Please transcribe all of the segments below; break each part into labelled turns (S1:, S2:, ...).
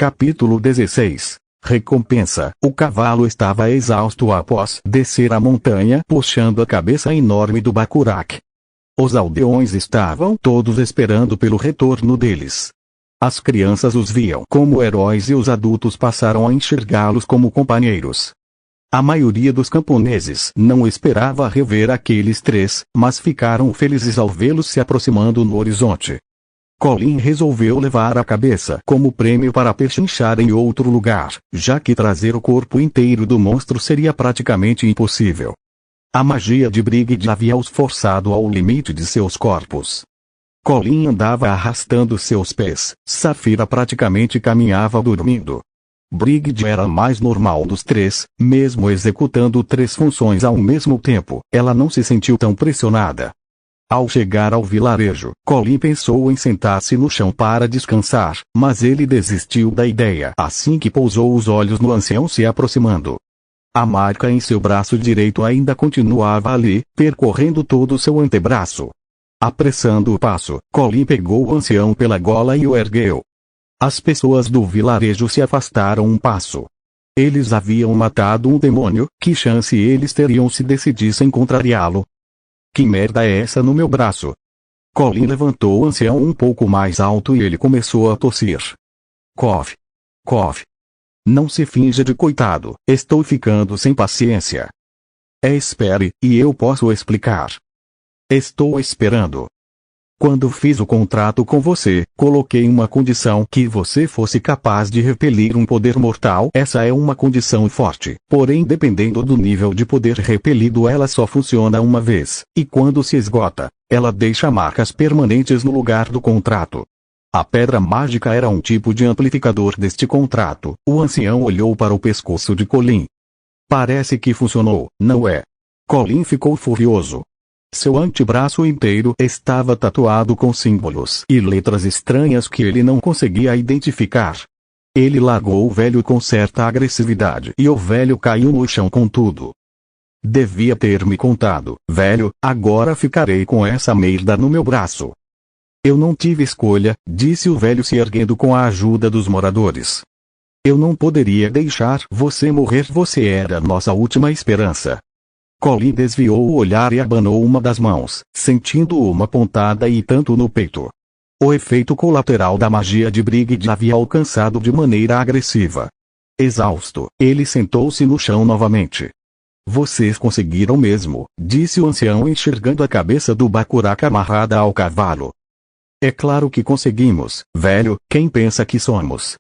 S1: Capítulo 16. Recompensa. O cavalo estava exausto após descer a montanha, puxando a cabeça enorme do Bacurau. Os aldeões estavam todos esperando pelo retorno deles. As crianças os viam como heróis e os adultos passaram a enxergá-los como companheiros. A maioria dos camponeses não esperava rever aqueles três, mas ficaram felizes ao vê-los se aproximando no horizonte. Colin resolveu levar a cabeça como prêmio para pechinchar em outro lugar, já que trazer o corpo inteiro do monstro seria praticamente impossível. A magia de Brigid havia os forçado ao limite de seus corpos. Colin andava arrastando seus pés, Saphira praticamente caminhava dormindo. Brigid era a mais normal dos três, mesmo executando 3 funções ao mesmo tempo, ela não se sentiu tão pressionada. Ao chegar ao vilarejo, Colin pensou em sentar-se no chão para descansar, mas ele desistiu da ideia assim que pousou os olhos no ancião se aproximando. A marca em seu braço direito ainda continuava ali, percorrendo todo o seu antebraço. Apressando o passo, Colin pegou o ancião pela gola e o ergueu. As pessoas do vilarejo se afastaram um passo. Eles haviam matado um demônio, que chance eles teriam se decidissem contrariá-lo? Que merda é essa no meu braço? Colin levantou o ancião um pouco mais alto e ele começou a tossir. Cough. Cough. Não se finja de coitado, estou ficando sem paciência. Espere, e eu posso explicar. Estou esperando. Quando fiz o contrato com você, coloquei uma condição que você fosse capaz de repelir um poder mortal. Essa é uma condição forte, porém dependendo do nível de poder repelido ela só funciona uma vez, e quando se esgota, ela deixa marcas permanentes no lugar do contrato. A pedra mágica era um tipo de amplificador deste contrato. O ancião olhou para o pescoço de Colin. Parece que funcionou, não é? Colin ficou furioso. Seu antebraço inteiro estava tatuado com símbolos e letras estranhas que ele não conseguia identificar. Ele largou o velho com certa agressividade e o velho caiu no chão com tudo. Devia ter me contado, velho, agora ficarei com essa merda no meu braço. Eu não tive escolha, disse o velho se erguendo com a ajuda dos moradores. Eu não poderia deixar você morrer, você era nossa última esperança. Colin desviou o olhar e abanou uma das mãos, sentindo uma pontada e tanto no peito. O efeito colateral da magia de Brigid havia alcançado de maneira agressiva. Exausto, ele sentou-se no chão novamente. Vocês conseguiram mesmo, disse o ancião enxergando a cabeça do Bacurau amarrada ao cavalo. É claro que conseguimos, velho, quem pensa que somos?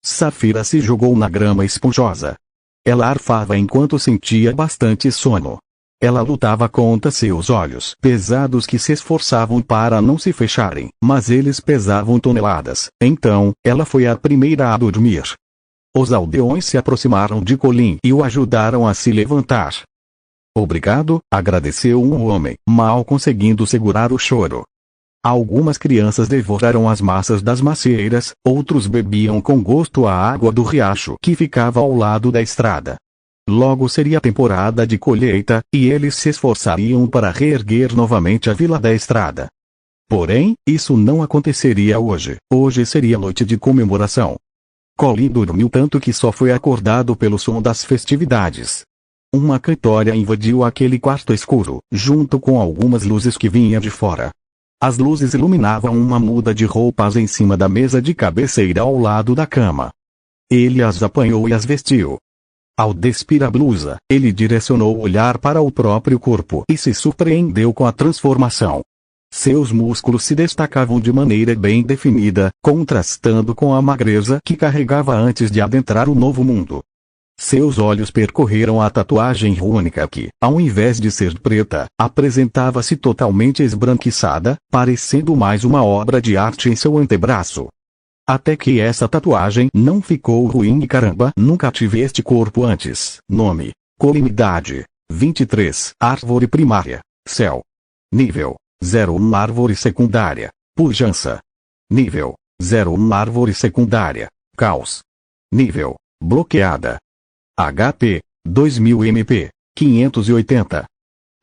S1: Saphira se jogou na grama esponjosa. Ela arfava enquanto sentia bastante sono. Ela lutava contra seus olhos pesados que se esforçavam para não se fecharem, mas eles pesavam toneladas, então, ela foi a primeira a dormir. Os aldeões se aproximaram de Colin e o ajudaram a se levantar. Obrigado, agradeceu um homem, mal conseguindo segurar o choro. Algumas crianças devoraram as massas das macieiras, outros bebiam com gosto a água do riacho que ficava ao lado da estrada. Logo seria temporada de colheita, e eles se esforçariam para reerguer novamente a vila da estrada. Porém, isso não aconteceria hoje. Hoje seria noite de comemoração. Colin dormiu tanto que só foi acordado pelo som das festividades. Uma cantória invadiu aquele quarto escuro, junto com algumas luzes que vinham de fora. As luzes iluminavam uma muda de roupas em cima da mesa de cabeceira ao lado da cama. Ele as apanhou e as vestiu. Ao despir a blusa, ele direcionou o olhar para o próprio corpo e se surpreendeu com a transformação. Seus músculos se destacavam de maneira bem definida, contrastando com a magreza que carregava antes de adentrar o novo mundo. Seus olhos percorreram a tatuagem rúnica que, ao invés de ser preta, apresentava-se totalmente esbranquiçada, parecendo mais uma obra de arte em seu antebraço. Até que essa tatuagem não ficou ruim e caramba, nunca tive este corpo antes. Nome: Colinidade 23, árvore primária, céu. Nível: 01 árvore secundária, pujança. Nível: 01 árvore secundária, caos. Nível: bloqueada. HP, 2000 MP, 580.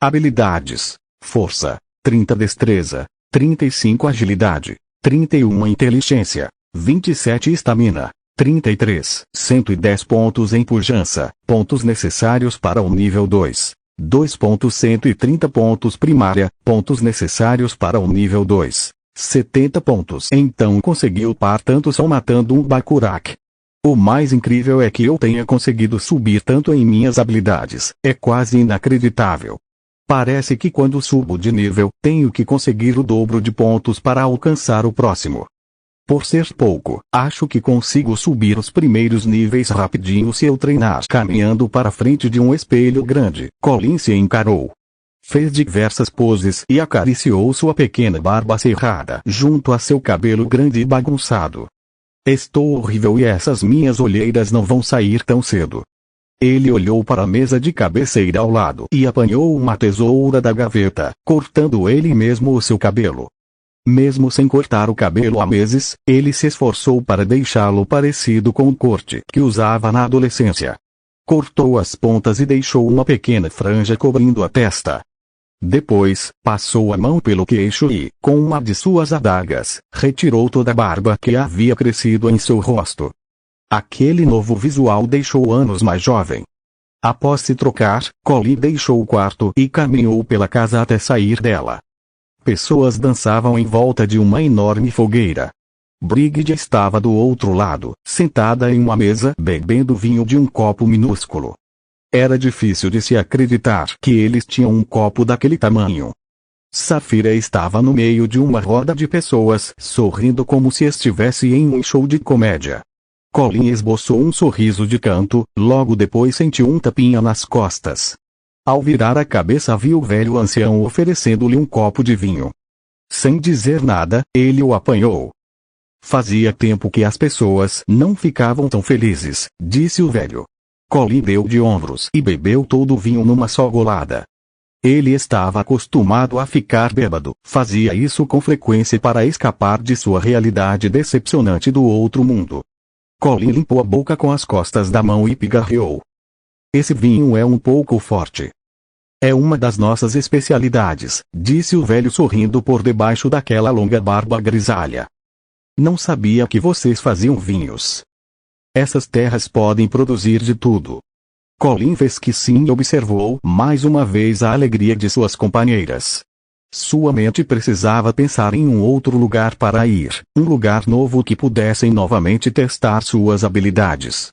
S1: Habilidades: Força, 30 Destreza, 35 Agilidade, 31 Inteligência, 27 Estamina, 33. 110 pontos em pujança, pontos necessários para o nível 2. 2.130 pontos primária, pontos necessários para o nível 2. 70 pontos. Então consegui upar tanto só matando um Bacurau. O mais incrível é que eu tenha conseguido subir tanto em minhas habilidades, é quase inacreditável. Parece que quando subo de nível, tenho que conseguir o dobro de pontos para alcançar o próximo. Por ser pouco, acho que consigo subir os primeiros níveis rapidinho se eu treinar. Caminhando para frente de um espelho grande, Colin se encarou. Fez diversas poses e acariciou sua pequena barba cerrada junto a seu cabelo grande e bagunçado. Estou horrível e essas minhas olheiras não vão sair tão cedo. Ele olhou para a mesa de cabeceira ao lado e apanhou uma tesoura da gaveta, cortando ele mesmo o seu cabelo. Mesmo sem cortar o cabelo há meses, ele se esforçou para deixá-lo parecido com o corte que usava na adolescência. Cortou as pontas e deixou uma pequena franja cobrindo a testa. Depois, passou a mão pelo queixo e, com uma de suas adagas, retirou toda a barba que havia crescido em seu rosto. Aquele novo visual deixou anos mais jovem. Após se trocar, Colin deixou o quarto e caminhou pela casa até sair dela. Pessoas dançavam em volta de uma enorme fogueira. Brigid estava do outro lado, sentada em uma mesa bebendo vinho de um copo minúsculo. Era difícil de se acreditar que eles tinham um copo daquele tamanho. Saphira estava no meio de uma roda de pessoas, sorrindo como se estivesse em um show de comédia. Colin esboçou um sorriso de canto, logo depois sentiu um tapinha nas costas. Ao virar a cabeça viu o velho ancião oferecendo-lhe um copo de vinho. Sem dizer nada, ele o apanhou. Fazia tempo que as pessoas não ficavam tão felizes, disse o velho. Colin deu de ombros e bebeu todo o vinho numa só golada. Ele estava acostumado a ficar bêbado, fazia isso com frequência para escapar de sua realidade decepcionante do outro mundo. Colin limpou a boca com as costas da mão e pigarreou. Esse vinho é um pouco forte. É uma das nossas especialidades, disse o velho sorrindo por debaixo daquela longa barba grisalha. Não sabia que vocês faziam vinhos. Essas terras podem produzir de tudo. Colin fez que sim e observou mais uma vez a alegria de suas companheiras. Sua mente precisava pensar em um outro lugar para ir, um lugar novo que pudessem novamente testar suas habilidades.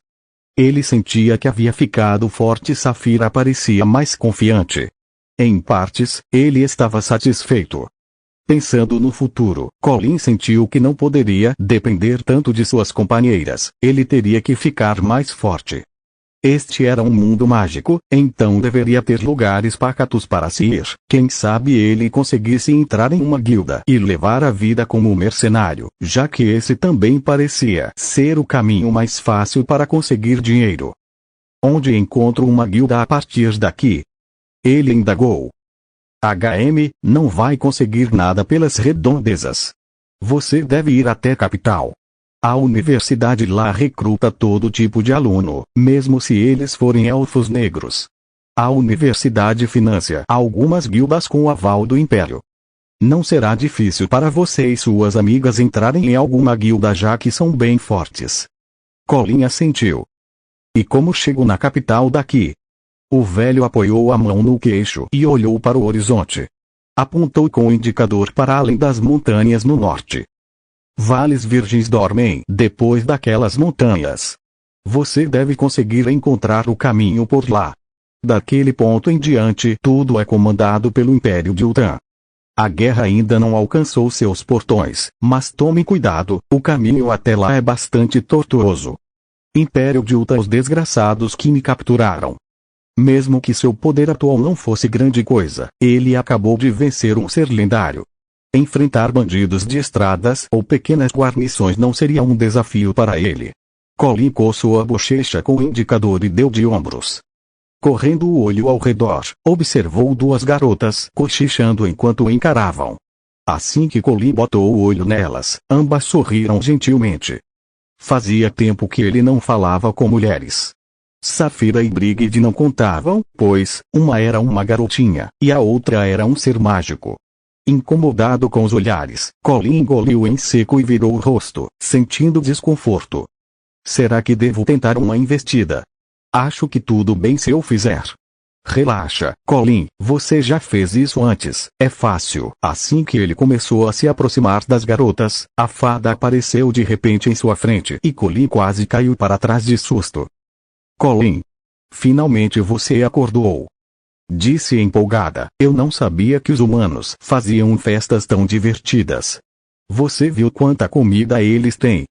S1: Ele sentia que havia ficado forte e Saphira parecia mais confiante. Em partes, ele estava satisfeito. Pensando no futuro, Colin sentiu que não poderia depender tanto de suas companheiras, ele teria que ficar mais forte. Este era um mundo mágico, então deveria ter lugares pacatos para se ir. Quem sabe ele conseguisse entrar em uma guilda e levar a vida como mercenário, já que esse também parecia ser o caminho mais fácil para conseguir dinheiro. Onde encontro uma guilda a partir daqui? Ele indagou. HM, não vai conseguir nada pelas redondezas. Você deve ir até a capital. A universidade lá recruta todo tipo de aluno, mesmo se eles forem elfos negros. A universidade financia algumas guildas com o aval do Império. Não será difícil para você e suas amigas entrarem em alguma guilda já que são bem fortes. Colin assentiu. E como chego na capital daqui? O velho apoiou a mão no queixo e olhou para o horizonte. Apontou com o indicador para além das montanhas no norte. Vales virgens dormem depois daquelas montanhas. Você deve conseguir encontrar o caminho por lá. Daquele ponto em diante, tudo é comandado pelo Império de Ultan. A guerra ainda não alcançou seus portões, mas tome cuidado, o caminho até lá é bastante tortuoso. Império de Ultan, os desgraçados que me capturaram. Mesmo que seu poder atual não fosse grande coisa, ele acabou de vencer um ser lendário. Enfrentar bandidos de estradas ou pequenas guarnições não seria um desafio para ele. Colin coçou a bochecha com o indicador e deu de ombros. Correndo o olho ao redor, observou duas garotas cochichando enquanto o encaravam. Assim que Colin botou o olho nelas, ambas sorriram gentilmente. Fazia tempo que ele não falava com mulheres. Saphira e Brigid não contavam, pois, uma era uma garotinha, e a outra era um ser mágico. Incomodado com os olhares, Colin engoliu em seco e virou o rosto, sentindo desconforto. Será que devo tentar uma investida? Acho que tudo bem se eu fizer. Relaxa, Colin, você já fez isso antes, é fácil. Assim que ele começou a se aproximar das garotas, a fada apareceu de repente em sua frente e Colin quase caiu para trás de susto. Colin, finalmente você acordou. Disse empolgada, eu não sabia que os humanos faziam festas tão divertidas. Você viu quanta comida eles têm?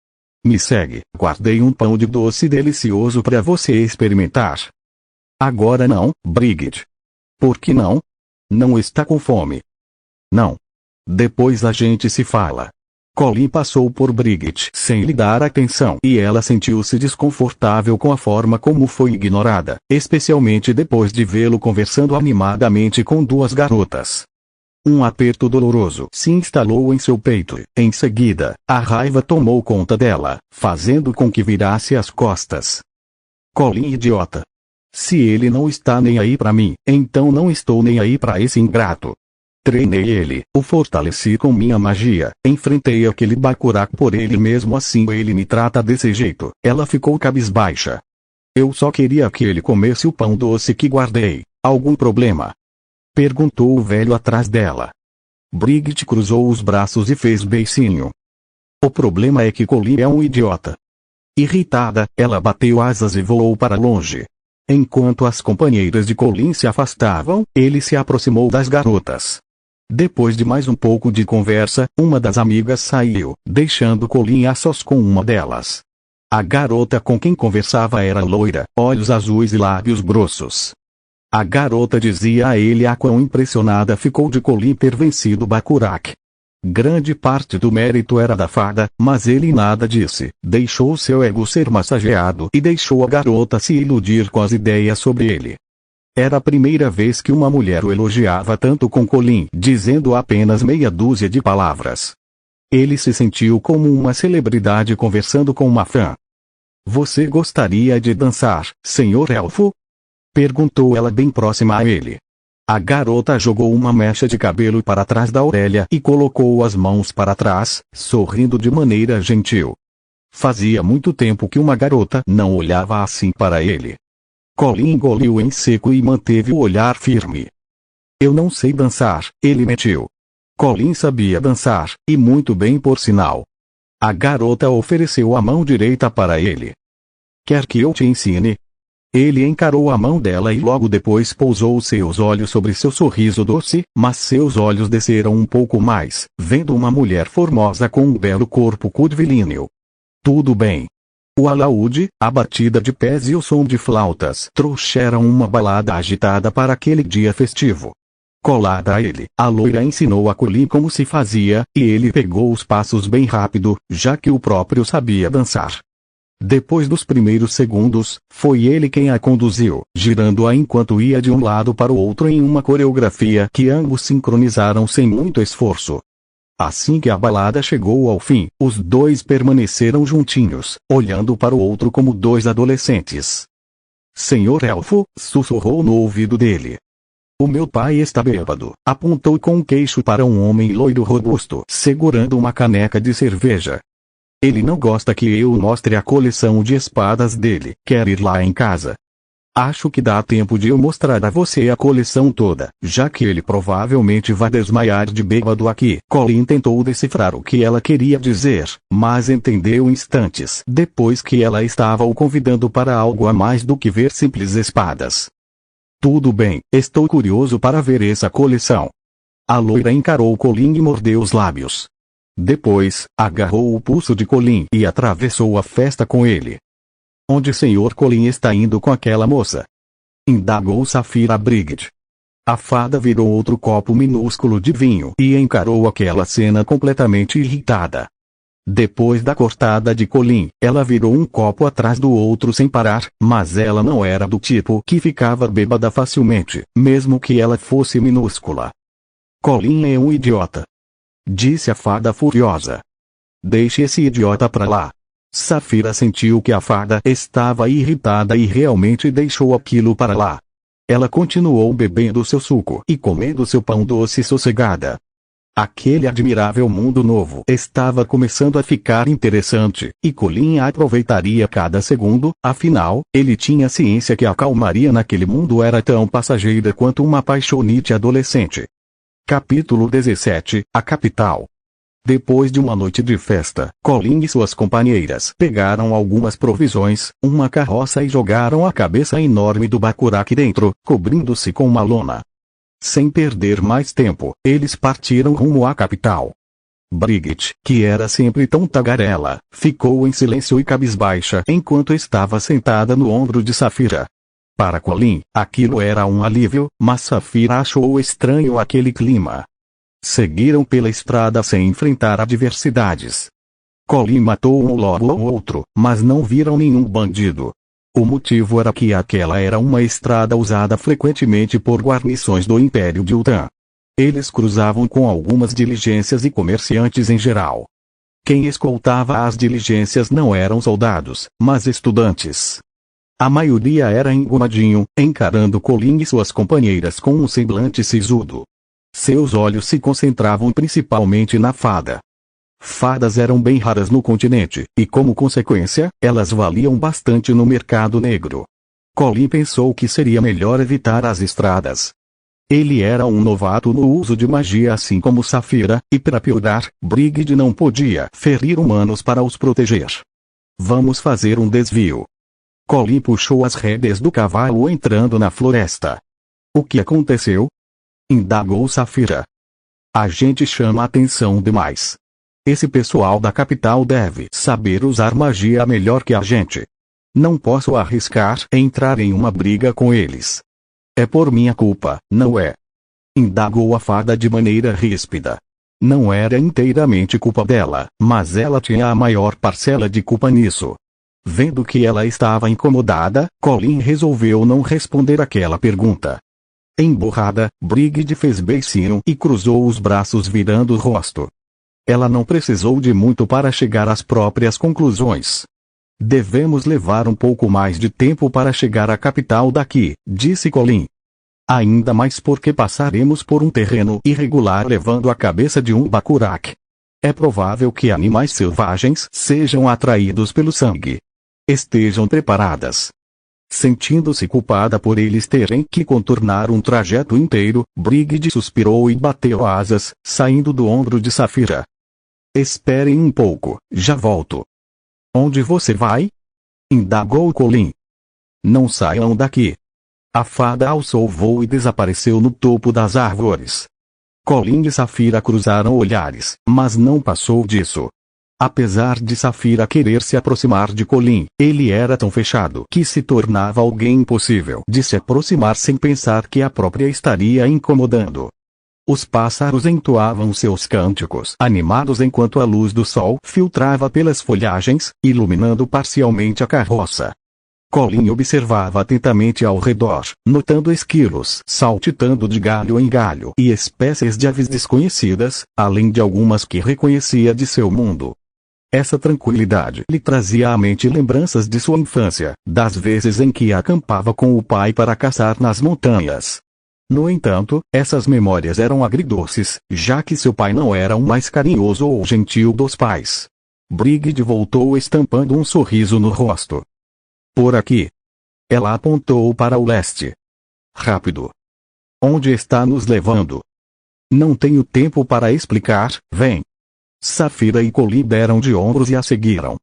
S1: Me segue, guardei um pão de doce delicioso para você experimentar. Agora não, Brigid. Por que não? Não está com fome? Não. Depois a gente se fala. Colin passou por Brigid sem lhe dar atenção e ela sentiu-se desconfortável com a forma como foi ignorada, especialmente depois de vê-lo conversando animadamente com duas garotas. Um aperto doloroso se instalou em seu peito. Em seguida, a raiva tomou conta dela, fazendo com que virasse as costas. Colin idiota. Se ele não está nem aí pra mim, então não estou nem aí pra esse ingrato. Treinei ele, o fortaleci com minha magia, enfrentei aquele Bacurau por ele mesmo assim ele me trata desse jeito. Ela ficou cabisbaixa. Eu só queria que ele comesse o pão doce que guardei. Algum problema? Perguntou o velho atrás dela. Brigid cruzou os braços e fez beicinho. O problema é que Colin é um idiota. Irritada, ela bateu asas e voou para longe. Enquanto as companheiras de Colin se afastavam, ele se aproximou das garotas. Depois de mais um pouco de conversa, uma das amigas saiu, deixando Colin a sós com uma delas. A garota com quem conversava era loira, olhos azuis e lábios grossos. A garota dizia a ele a quão impressionada ficou de Colin ter vencido Bacurau. Grande parte do mérito era da fada, mas ele nada disse, deixou seu ego ser massageado e deixou a garota se iludir com as ideias sobre ele. Era a primeira vez que uma mulher o elogiava tanto com Colin, dizendo apenas meia dúzia de palavras. Ele se sentiu como uma celebridade conversando com uma fã. Você gostaria de dançar, senhor elfo? Perguntou ela bem próxima a ele. A garota jogou uma mecha de cabelo para trás da orelha e colocou as mãos para trás, sorrindo de maneira gentil. Fazia muito tempo que uma garota não olhava assim para ele. Colin engoliu em seco e manteve o olhar firme. Eu não sei dançar, ele mentiu. Colin sabia dançar, e muito bem por sinal. A garota ofereceu a mão direita para ele. Quer que eu te ensine? Ele encarou a mão dela e logo depois pousou seus olhos sobre seu sorriso doce, mas seus olhos desceram um pouco mais, vendo uma mulher formosa com um belo corpo curvilíneo. Tudo bem. O alaúde, a batida de pés e o som de flautas trouxeram uma balada agitada para aquele dia festivo. Colada a ele, a loira ensinou a Colin como se fazia, e ele pegou os passos bem rápido, já que o próprio sabia dançar. Depois dos primeiros segundos, foi ele quem a conduziu, girando-a enquanto ia de um lado para o outro em uma coreografia que ambos sincronizaram sem muito esforço. Assim que a balada chegou ao fim, os dois permaneceram juntinhos, olhando para o outro como dois adolescentes. Senhor Elfo, sussurrou no ouvido dele. O meu pai está bêbado, apontou com o queixo para um homem loiro robusto, segurando uma caneca de cerveja. Ele não gosta que eu mostre a coleção de espadas dele, quer ir lá em casa. Acho que dá tempo de eu mostrar a você a coleção toda, já que ele provavelmente vai desmaiar de bêbado aqui. Colin tentou decifrar o que ela queria dizer, mas entendeu instantes depois que ela estava o convidando para algo a mais do que ver simples espadas. Tudo bem, estou curioso para ver essa coleção. A loira encarou Colin e mordeu os lábios. Depois, agarrou o pulso de Colin e atravessou a festa com ele. Onde Sr. Colin está indo com aquela moça? Indagou Saphira Brigid. A fada virou outro copo minúsculo de vinho e encarou aquela cena completamente irritada. Depois da cortada de Colin, ela virou um copo atrás do outro sem parar, mas ela não era do tipo que ficava bêbada facilmente, mesmo que ela fosse minúscula. Colin é um idiota, disse a fada furiosa. Deixe esse idiota pra lá. Saphira sentiu que a fada estava irritada e realmente deixou aquilo para lá. Ela continuou bebendo seu suco e comendo seu pão doce sossegada. Aquele admirável mundo novo estava começando a ficar interessante, e Colin aproveitaria cada segundo, afinal, ele tinha ciência que a calmaria naquele mundo era tão passageira quanto uma paixonite adolescente. Capítulo 17 – A Capital. Depois de uma noite de festa, Colin e suas companheiras pegaram algumas provisões, uma carroça e jogaram a cabeça enorme do Bacurau dentro, cobrindo-se com uma lona. Sem perder mais tempo, eles partiram rumo à capital. Brigitte, que era sempre tão tagarela, ficou em silêncio e cabisbaixa enquanto estava sentada no ombro de Safira. Para Colin, aquilo era um alívio, mas Safira achou estranho aquele clima. Seguiram pela estrada sem enfrentar adversidades. Colin matou um logo ou outro, mas não viram nenhum bandido. O motivo era que aquela era uma estrada usada frequentemente por guarnições do Império de Utan. Eles cruzavam com algumas diligências e comerciantes em geral. Quem escoltava as diligências não eram soldados, mas estudantes. A maioria era engomadinho, encarando Colin e suas companheiras com um semblante sisudo. Seus olhos se concentravam principalmente na fada. Fadas eram bem raras no continente, e como consequência, elas valiam bastante no mercado negro. Colin pensou que seria melhor evitar as estradas. Ele era um novato no uso de magia assim como Safira, e para piorar, Brigitte não podia ferir humanos para os proteger. Vamos fazer um desvio. Colin puxou as rédeas do cavalo entrando na floresta. O que aconteceu? Indagou Safira. A gente chama atenção demais. Esse pessoal da capital deve saber usar magia melhor que a gente. Não posso arriscar entrar em uma briga com eles. É por minha culpa, não é? Indagou a fada de maneira ríspida. Não era inteiramente culpa dela, mas ela tinha a maior parcela de culpa nisso. Vendo que ela estava incomodada, Colin resolveu não responder aquela pergunta. Emburrada, Brigitte fez beicinho e cruzou os braços virando o rosto. Ela não precisou de muito para chegar às próprias conclusões. Devemos levar um pouco mais de tempo para chegar à capital daqui, disse Colin. Ainda mais porque passaremos por um terreno irregular levando a cabeça de um Bacurau. É provável que animais selvagens sejam atraídos pelo sangue. Estejam preparadas. Sentindo-se culpada por eles terem que contornar um trajeto inteiro, Brigitte suspirou e bateu asas, saindo do ombro de Safira. Esperem um pouco, já volto. Onde você vai? Indagou Colin. Não saiam daqui. A fada alçou o voo e desapareceu no topo das árvores. Colin e Safira cruzaram olhares, mas não passou disso. Apesar de Safira querer se aproximar de Colin, ele era tão fechado que se tornava alguém impossível de se aproximar sem pensar que a própria estaria incomodando. Os pássaros entoavam seus cânticos animados enquanto a luz do sol filtrava pelas folhagens, iluminando parcialmente a carroça. Colin observava atentamente ao redor, notando esquilos saltitando de galho em galho e espécies de aves desconhecidas, além de algumas que reconhecia de seu mundo. Essa tranquilidade lhe trazia à mente lembranças de sua infância, das vezes em que acampava com o pai para caçar nas montanhas. No entanto, essas memórias eram agridoces, já que seu pai não era o mais carinhoso ou gentil dos pais. Brigitte voltou estampando um sorriso no rosto. Por aqui. Ela apontou para o leste. Rápido. Onde está nos levando? Não tenho tempo para explicar, vem. Safira e Colin deram de ombros e a seguiram.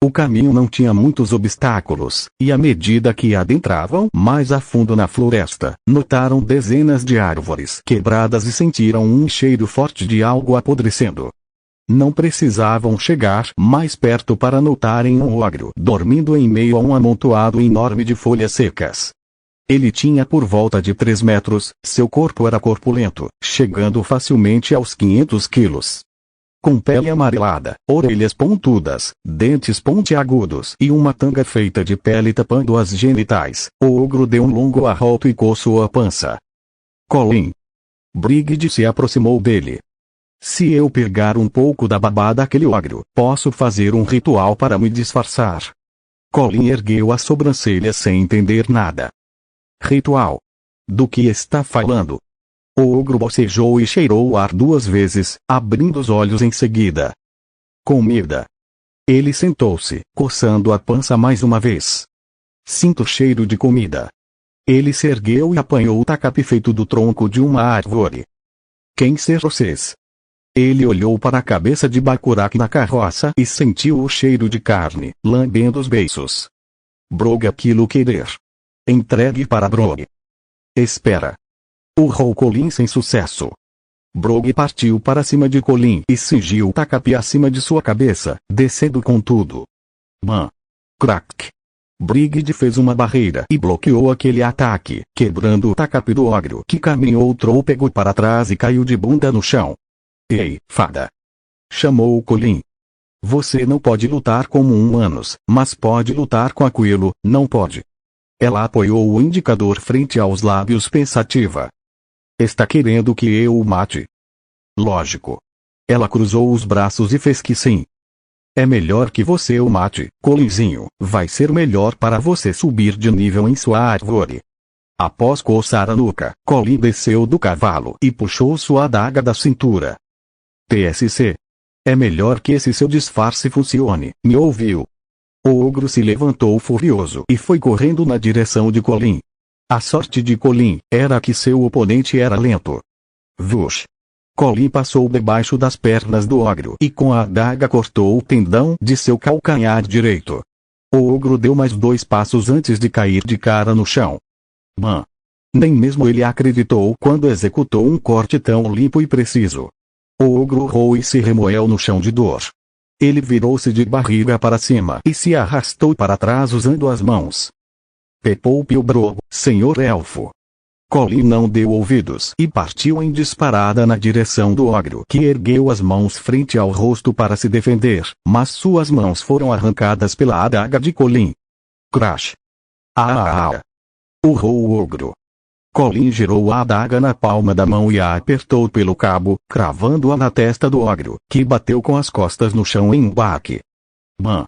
S1: O caminho não tinha muitos obstáculos, e à medida que adentravam mais a fundo na floresta, notaram dezenas de árvores quebradas e sentiram um cheiro forte de algo apodrecendo. Não precisavam chegar mais perto para notarem um ogro dormindo em meio a um amontoado enorme de folhas secas. Ele tinha por volta de 3 metros, seu corpo era corpulento, chegando facilmente aos 500 quilos. Com pele amarelada, orelhas pontudas, dentes pontiagudos e uma tanga feita de pele tapando as genitais, o ogro deu um longo arroto e coçou a pança. Colin. Brigitte se aproximou dele. Se eu pegar um pouco da babá daquele ogro, posso fazer um ritual para me disfarçar. Colin ergueu as sobrancelhas sem entender nada. Ritual? Do que está falando? O ogro bocejou e cheirou o ar 2 vezes, abrindo os olhos em seguida. Comida. Ele sentou-se, coçando a pança mais uma vez. Sinto cheiro de comida. Ele se ergueu e apanhou o tacape feito do tronco de uma árvore. Quem são vocês? Ele olhou para a cabeça de Bacurach na carroça e sentiu o cheiro de carne, lambendo os beiços. Brog aquilo querer. Entregue para Brog. Espera. Urrou Colin sem sucesso. Brog partiu para cima de Colin e cingiu o tacape acima de sua cabeça, descendo com tudo. Man. Crack. Brigid fez uma barreira e bloqueou aquele ataque, quebrando o tacape do ogro que caminhou trôpego para trás e caiu de bunda no chão. Ei, fada! Chamou Colin. Você não pode lutar como humanos, mas pode lutar com aquilo, não pode. Ela apoiou o indicador frente aos lábios pensativa. Está querendo que eu o mate? Lógico. Ela cruzou os braços e fez que sim. É melhor que você o mate, Colinzinho. Vai ser melhor para você subir de nível em sua árvore. Após coçar a nuca, Colin desceu do cavalo e puxou sua adaga da cintura. PSC. É melhor que esse seu disfarce funcione, me ouviu? O ogro se levantou furioso e foi correndo na direção de Colin. A sorte de Colin era que seu oponente era lento. Vush! Colin passou debaixo das pernas do ogro e com a adaga cortou o tendão de seu calcanhar direito. O ogro deu mais 2 passos antes de cair de cara no chão. Man! Nem mesmo ele acreditou quando executou um corte tão limpo e preciso. O ogro urrou e se remoeu no chão de dor. Ele virou-se de barriga para cima e se arrastou para trás usando as mãos. Pepou Pilbro, senhor elfo. Colin não deu ouvidos e partiu em disparada na direção do ogro que ergueu as mãos frente ao rosto para se defender, mas suas mãos foram arrancadas pela adaga de Colin. Crash! Ah! Urrou o ogro. Colin girou a adaga na palma da mão e a apertou pelo cabo, cravando-a na testa do ogro, que bateu com as costas no chão em um baque. Man!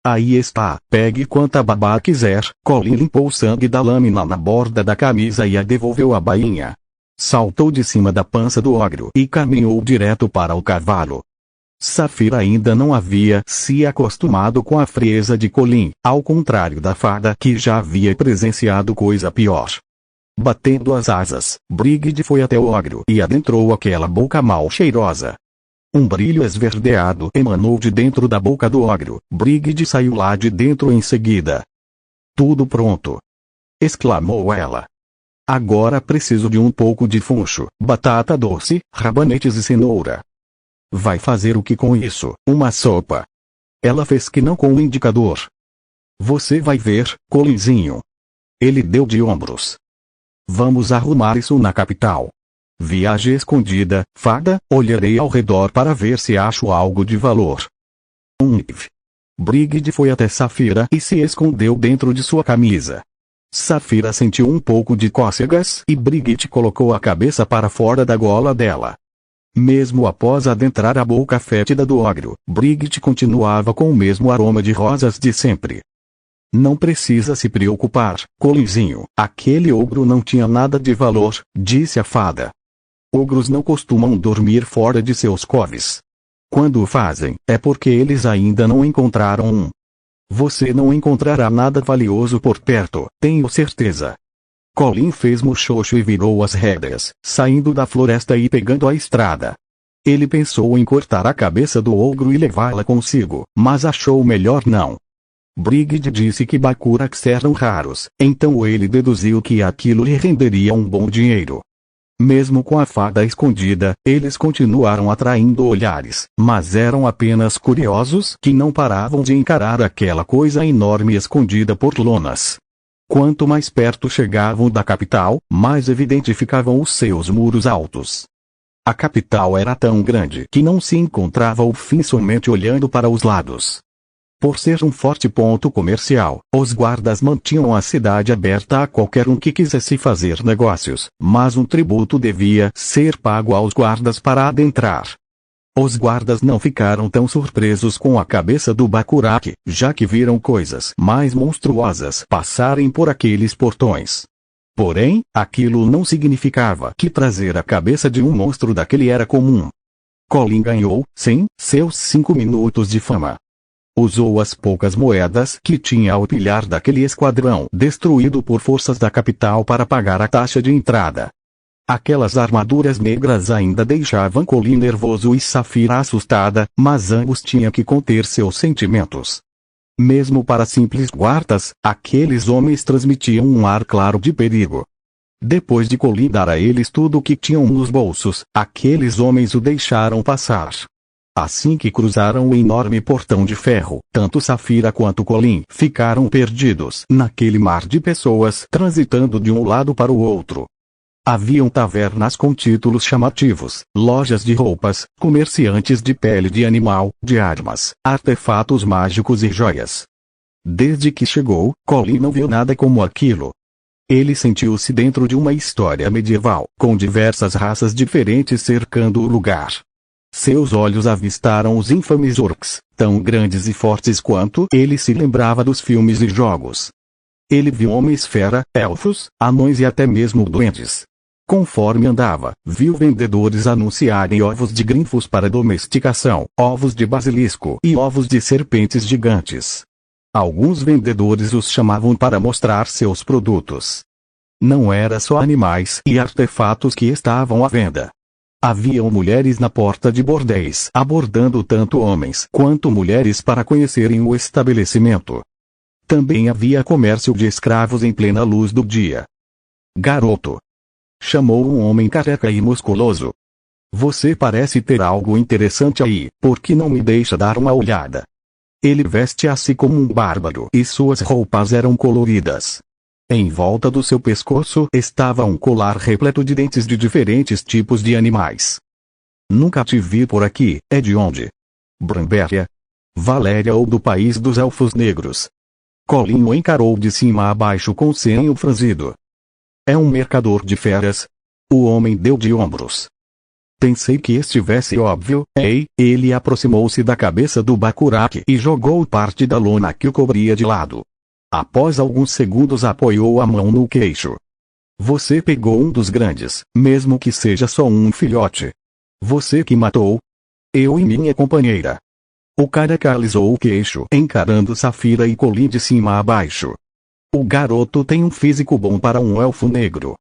S1: Aí está, pegue quanta babá quiser. Colin limpou o sangue da lâmina na borda da camisa e a devolveu à bainha. Saltou de cima da pança do ogro e caminhou direto para o cavalo. Saphira ainda não havia se acostumado com a frieza de Colin, ao contrário da fada que já havia presenciado coisa pior. Batendo as asas, Brigid foi até o ogro e adentrou aquela boca mal cheirosa. Um brilho esverdeado emanou de dentro da boca do ogro. Brigid saiu lá de dentro em seguida. Tudo pronto! Exclamou ela. Agora preciso de um pouco de funcho, batata doce, rabanetes e cenoura. Vai fazer o que com isso? Uma sopa? Ela fez que não com o indicador. Você vai ver, Colinzinho. Ele deu de ombros. Vamos arrumar isso na capital. Viagem escondida, fada, olharei ao redor para ver se acho algo de valor. Brigid foi até Saphira e se escondeu dentro de sua camisa. Saphira sentiu um pouco de cócegas e Brigid colocou a cabeça para fora da gola dela. Mesmo após adentrar a boca fétida do ogro, Brigid continuava com o mesmo aroma de rosas de sempre. Não precisa se preocupar, Colinzinho, aquele ogro não tinha nada de valor, disse a fada. Ogros não costumam dormir fora de seus coves. Quando o fazem, é porque eles ainda não encontraram um. Você não encontrará nada valioso por perto, tenho certeza. Colin fez muxoxo e virou as rédeas, saindo da floresta e pegando a estrada. Ele pensou em cortar a cabeça do ogro e levá-la consigo, mas achou melhor não. Brigid disse que Bacurachs eram raros, então ele deduziu que aquilo lhe renderia um bom dinheiro. Mesmo com a fada escondida, eles continuaram atraindo olhares, mas eram apenas curiosos que não paravam de encarar aquela coisa enorme escondida por lonas. Quanto mais perto chegavam da capital, mais evidente ficavam os seus muros altos. A capital era tão grande que não se encontrava o fim somente olhando para os lados. Por ser um forte ponto comercial, os guardas mantinham a cidade aberta a qualquer um que quisesse fazer negócios, mas um tributo devia ser pago aos guardas para adentrar. Os guardas não ficaram tão surpresos com a cabeça do Bacurach, já que viram coisas mais monstruosas passarem por aqueles portões. Porém, aquilo não significava que trazer a cabeça de um monstro daquele era comum. Colin ganhou, sim, seus 5 minutos de fama. Usou as poucas moedas que tinha ao pilhar daquele esquadrão destruído por forças da capital para pagar a taxa de entrada. Aquelas armaduras negras ainda deixavam Colin nervoso e Saphira assustada, mas ambos tinham que conter seus sentimentos. Mesmo para simples guardas, aqueles homens transmitiam um ar claro de perigo. Depois de Colin dar a eles tudo o que tinham nos bolsos, aqueles homens o deixaram passar. Assim que cruzaram o enorme portão de ferro, tanto Saphira quanto Colin ficaram perdidos naquele mar de pessoas transitando de um lado para o outro. Haviam tavernas com títulos chamativos, lojas de roupas, comerciantes de pele de animal, de armas, artefatos mágicos e joias. Desde que chegou, Colin não viu nada como aquilo. Ele sentiu-se dentro de uma história medieval, com diversas raças diferentes cercando o lugar. Seus olhos avistaram os infames orcs, tão grandes e fortes quanto ele se lembrava dos filmes e jogos. Ele viu homens-fera, elfos, anões e até mesmo duendes. Conforme andava, viu vendedores anunciarem ovos de grinfos para domesticação, ovos de basilisco e ovos de serpentes gigantes. Alguns vendedores os chamavam para mostrar seus produtos. Não era só animais e artefatos que estavam à venda. Haviam mulheres na porta de bordéis abordando tanto homens quanto mulheres para conhecerem o estabelecimento. Também havia comércio de escravos em plena luz do dia. Garoto! Chamou um homem careca e musculoso. Você parece ter algo interessante aí, por que não me deixa dar uma olhada? Ele veste-se como um bárbaro e suas roupas eram coloridas. Em volta do seu pescoço estava um colar repleto de dentes de diferentes tipos de animais. Nunca te vi por aqui, é de onde? Branbéria? Valéria ou do país dos elfos negros? Colin o encarou de cima a baixo com o senho franzido. É um mercador de feras? O homem deu de ombros. Pensei que estivesse óbvio. Ei, ele aproximou-se da cabeça do Bacurach e jogou parte da lona que o cobria de lado. Após alguns segundos apoiou a mão no queixo. Você pegou um dos grandes, mesmo que seja só um filhote. Você que matou? Eu e minha companheira. O careca alisou o queixo, encarando Saphira e Colin de cima a baixo. O garoto tem um físico bom para um elfo negro.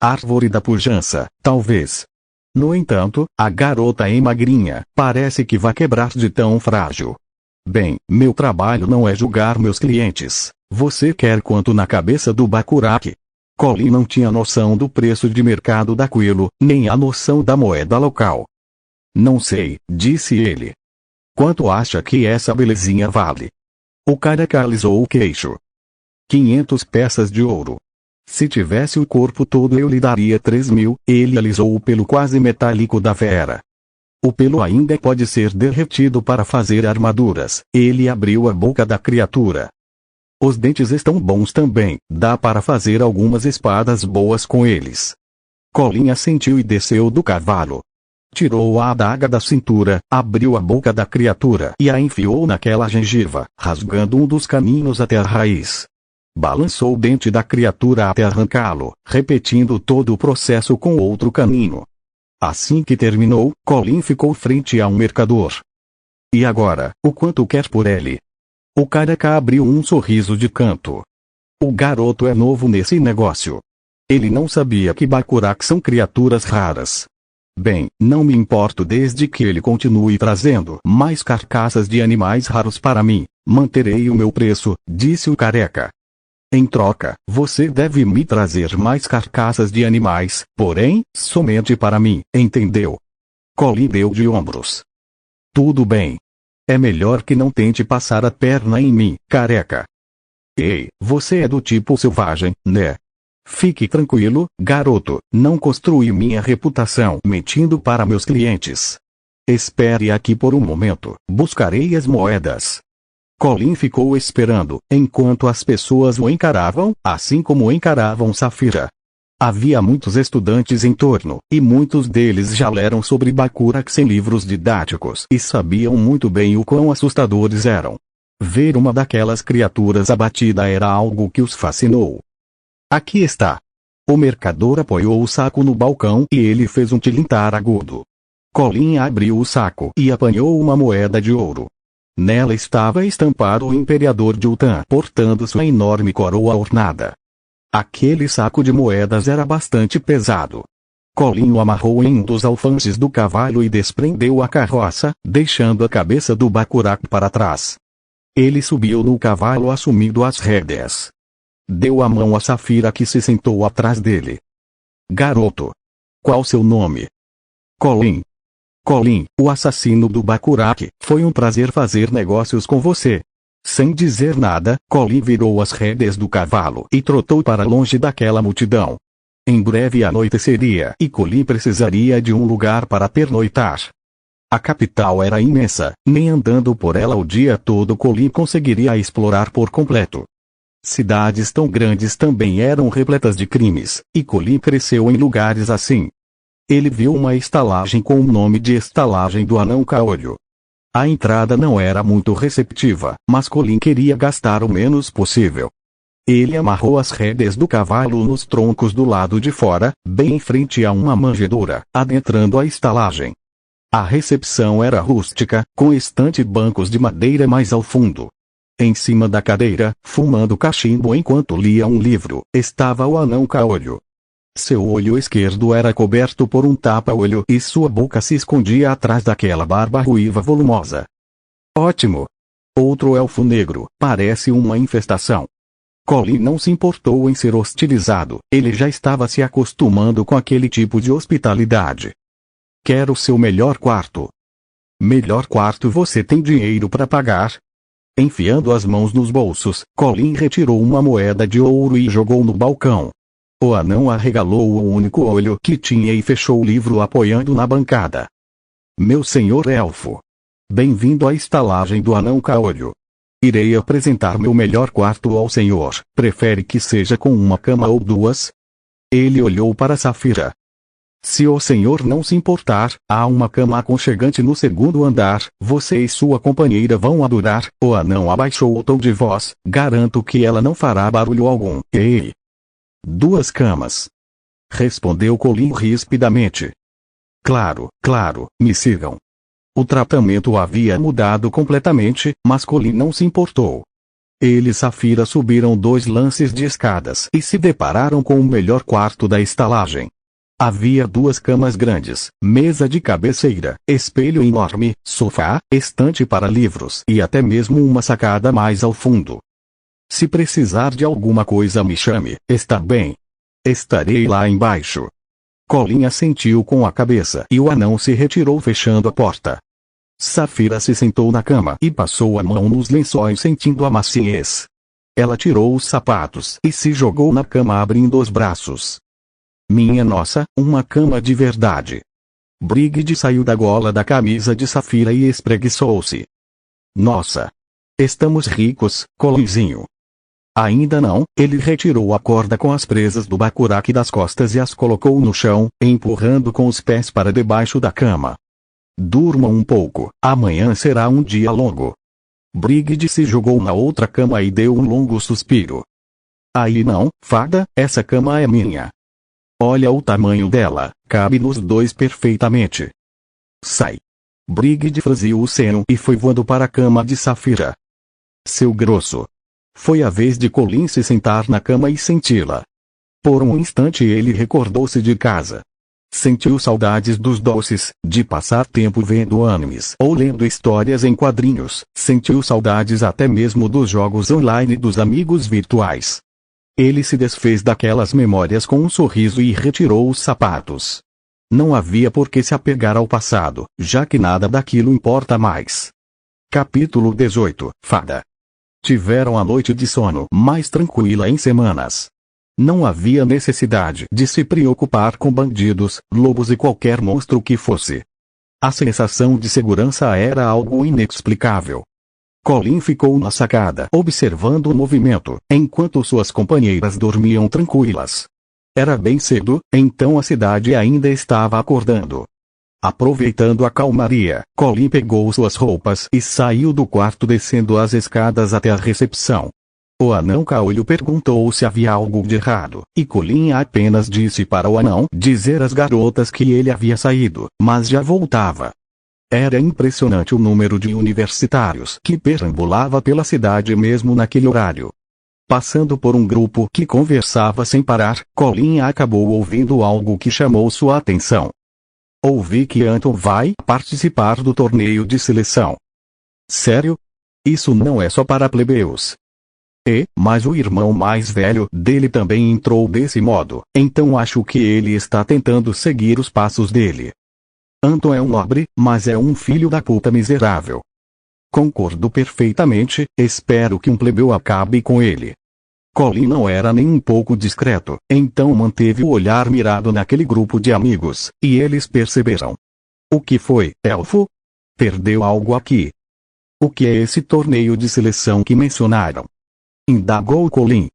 S1: Árvore da pujança, talvez. No entanto, a garota é magrinha, parece que vai quebrar de tão frágil. Bem, meu trabalho não é julgar meus clientes. Você quer quanto na cabeça do Bacurach? Colin não tinha noção do preço de mercado daquilo, nem a noção da moeda local. Não sei, disse ele. Quanto acha que essa belezinha vale? O careca alisou o queixo. 500 peças de ouro. Se tivesse o corpo todo eu lhe daria 3.000, ele alisou o pelo quase metálico da fera. O pelo ainda pode ser derretido para fazer armaduras. Ele abriu a boca da criatura. Os dentes estão bons também, dá para fazer algumas espadas boas com eles. Colin assentiu e desceu do cavalo. Tirou a adaga da cintura, abriu a boca da criatura e a enfiou naquela gengiva, rasgando um dos caminhos até a raiz. Balançou o dente da criatura até arrancá-lo, repetindo todo o processo com outro caninho. Assim que terminou, Colin ficou frente a um mercador. E agora, o quanto quer por ele? O careca abriu um sorriso de canto. O garoto é novo nesse negócio. Ele não sabia que Bacurach são criaturas raras. Bem, não me importo desde que ele continue trazendo mais carcaças de animais raros para mim. Manterei o meu preço, disse o careca. Em troca, você deve me trazer mais carcaças de animais, porém, somente para mim, entendeu? Colin deu de ombros. Tudo bem. É melhor que não tente passar a perna em mim, careca. Ei, você é do tipo selvagem, né? Fique tranquilo, garoto, não construí minha reputação mentindo para meus clientes. Espere aqui por um momento, buscarei as moedas. Colin ficou esperando, enquanto as pessoas o encaravam, assim como encaravam Saphira. Havia muitos estudantes em torno, e muitos deles já leram sobre Bacurach em livros didáticos e sabiam muito bem o quão assustadores eram. Ver uma daquelas criaturas abatida era algo que os fascinou. Aqui está. O mercador apoiou o saco no balcão e ele fez um tilintar agudo. Colin abriu o saco e apanhou uma moeda de ouro. Nela estava estampado o imperador de Utan portando sua enorme coroa ornada. Aquele saco de moedas era bastante pesado. Colin o amarrou em um dos alfanjes do cavalo e desprendeu a carroça, deixando a cabeça do Bacurau para trás. Ele subiu no cavalo assumindo as rédeas. Deu a mão a Safira que se sentou atrás dele. Garoto. Qual seu nome? Colin. Colin, o assassino do Bacurau, foi um prazer fazer negócios com você. Sem dizer nada, Colin virou as rédeas do cavalo e trotou para longe daquela multidão. Em breve anoiteceria e Colin precisaria de um lugar para pernoitar. A capital era imensa, nem andando por ela o dia todo Colin conseguiria explorar por completo. Cidades tão grandes também eram repletas de crimes, e Colin cresceu em lugares assim. Ele viu uma estalagem com o nome de Estalagem do Anão Caolho. A entrada não era muito receptiva, mas Colin queria gastar o menos possível. Ele amarrou as rédeas do cavalo nos troncos do lado de fora, bem em frente a uma manjedoura, adentrando a estalagem. A recepção era rústica, com estante e bancos de madeira mais ao fundo. Em cima da cadeira, fumando cachimbo enquanto lia um livro, estava o Anão Caolho. Seu olho esquerdo era coberto por um tapa-olho e sua boca se escondia atrás daquela barba ruiva volumosa. Ótimo! Outro elfo negro, parece uma infestação. Colin não se importou em ser hostilizado, ele já estava se acostumando com aquele tipo de hospitalidade. Quero seu melhor quarto. Melhor quarto você tem dinheiro para pagar? Enfiando as mãos nos bolsos, Colin retirou uma moeda de ouro e jogou no balcão. O anão arregalou o único olho que tinha e fechou o livro apoiando na bancada. Meu senhor elfo. Bem-vindo à estalagem do Anão Caolho. Irei apresentar meu melhor quarto ao senhor. Prefere que seja com uma cama ou duas? Ele olhou para Safira. Se o senhor não se importar, há uma cama aconchegante no segundo andar, você e sua companheira vão adorar. O anão abaixou o tom de voz, garanto que ela não fará barulho algum. Ei! 2 camas. Respondeu Colin rispidamente. Claro, claro, me sigam. O tratamento havia mudado completamente, mas Colin não se importou. Ele e Safira subiram 2 lances de escadas e se depararam com o melhor quarto da estalagem. Havia 2 camas grandes, mesa de cabeceira, espelho enorme, sofá, estante para livros e até mesmo uma sacada mais ao fundo. Se precisar de alguma coisa me chame, está bem. Estarei lá embaixo. Colin assentiu com a cabeça e o anão se retirou fechando a porta. Safira se sentou na cama e passou a mão nos lençóis sentindo a maciez. Ela tirou os sapatos e se jogou na cama abrindo os braços. Minha nossa, uma cama de verdade. Brigid saiu da gola da camisa de Safira e espreguiçou-se. Nossa! Estamos ricos, Colinzinho. Ainda não, ele retirou a corda com as presas do Bacurau das costas e as colocou no chão, empurrando com os pés para debaixo da cama. Durma um pouco, amanhã será um dia longo. Brigid se jogou na outra cama e deu um longo suspiro. Aí não, fada, essa cama é minha. Olha o tamanho dela, cabe nos 2 perfeitamente. Sai. Brigid franziu o seno e foi voando para a cama de Safira. Seu grosso. Foi a vez de Colin se sentar na cama e senti-la. Por um instante ele recordou-se de casa. Sentiu saudades dos doces, de passar tempo vendo animes ou lendo histórias em quadrinhos, sentiu saudades até mesmo dos jogos online dos amigos virtuais. Ele se desfez daquelas memórias com um sorriso e retirou os sapatos. Não havia por que se apegar ao passado, já que nada daquilo importa mais. Capítulo 18 Fada. Tiveram a noite de sono mais tranquila em semanas. Não havia necessidade de se preocupar com bandidos, lobos e qualquer monstro que fosse. A sensação de segurança era algo inexplicável. Colin ficou na sacada observando o movimento, enquanto suas companheiras dormiam tranquilas. Era bem cedo, então a cidade ainda estava acordando. Aproveitando a calmaria, Colin pegou suas roupas e saiu do quarto descendo as escadas até a recepção. O anão caolho perguntou se havia algo de errado, e Colin apenas disse para o anão dizer às garotas que ele havia saído, mas já voltava. Era impressionante o número de universitários que perambulava pela cidade mesmo naquele horário. Passando por um grupo que conversava sem parar, Colin acabou ouvindo algo que chamou sua atenção. Ouvi que Anton vai participar do torneio de seleção. Sério? Isso não é só para plebeus. Mas o irmão mais velho dele também entrou desse modo, então acho que ele está tentando seguir os passos dele. Anton é um nobre, mas é um filho da puta miserável. Concordo perfeitamente, espero que um plebeu acabe com ele. Colin não era nem um pouco discreto, então manteve o olhar mirado naquele grupo de amigos, e eles perceberam. O que foi, elfo? Perdeu algo aqui. O que é esse torneio de seleção que mencionaram? Indagou Colin.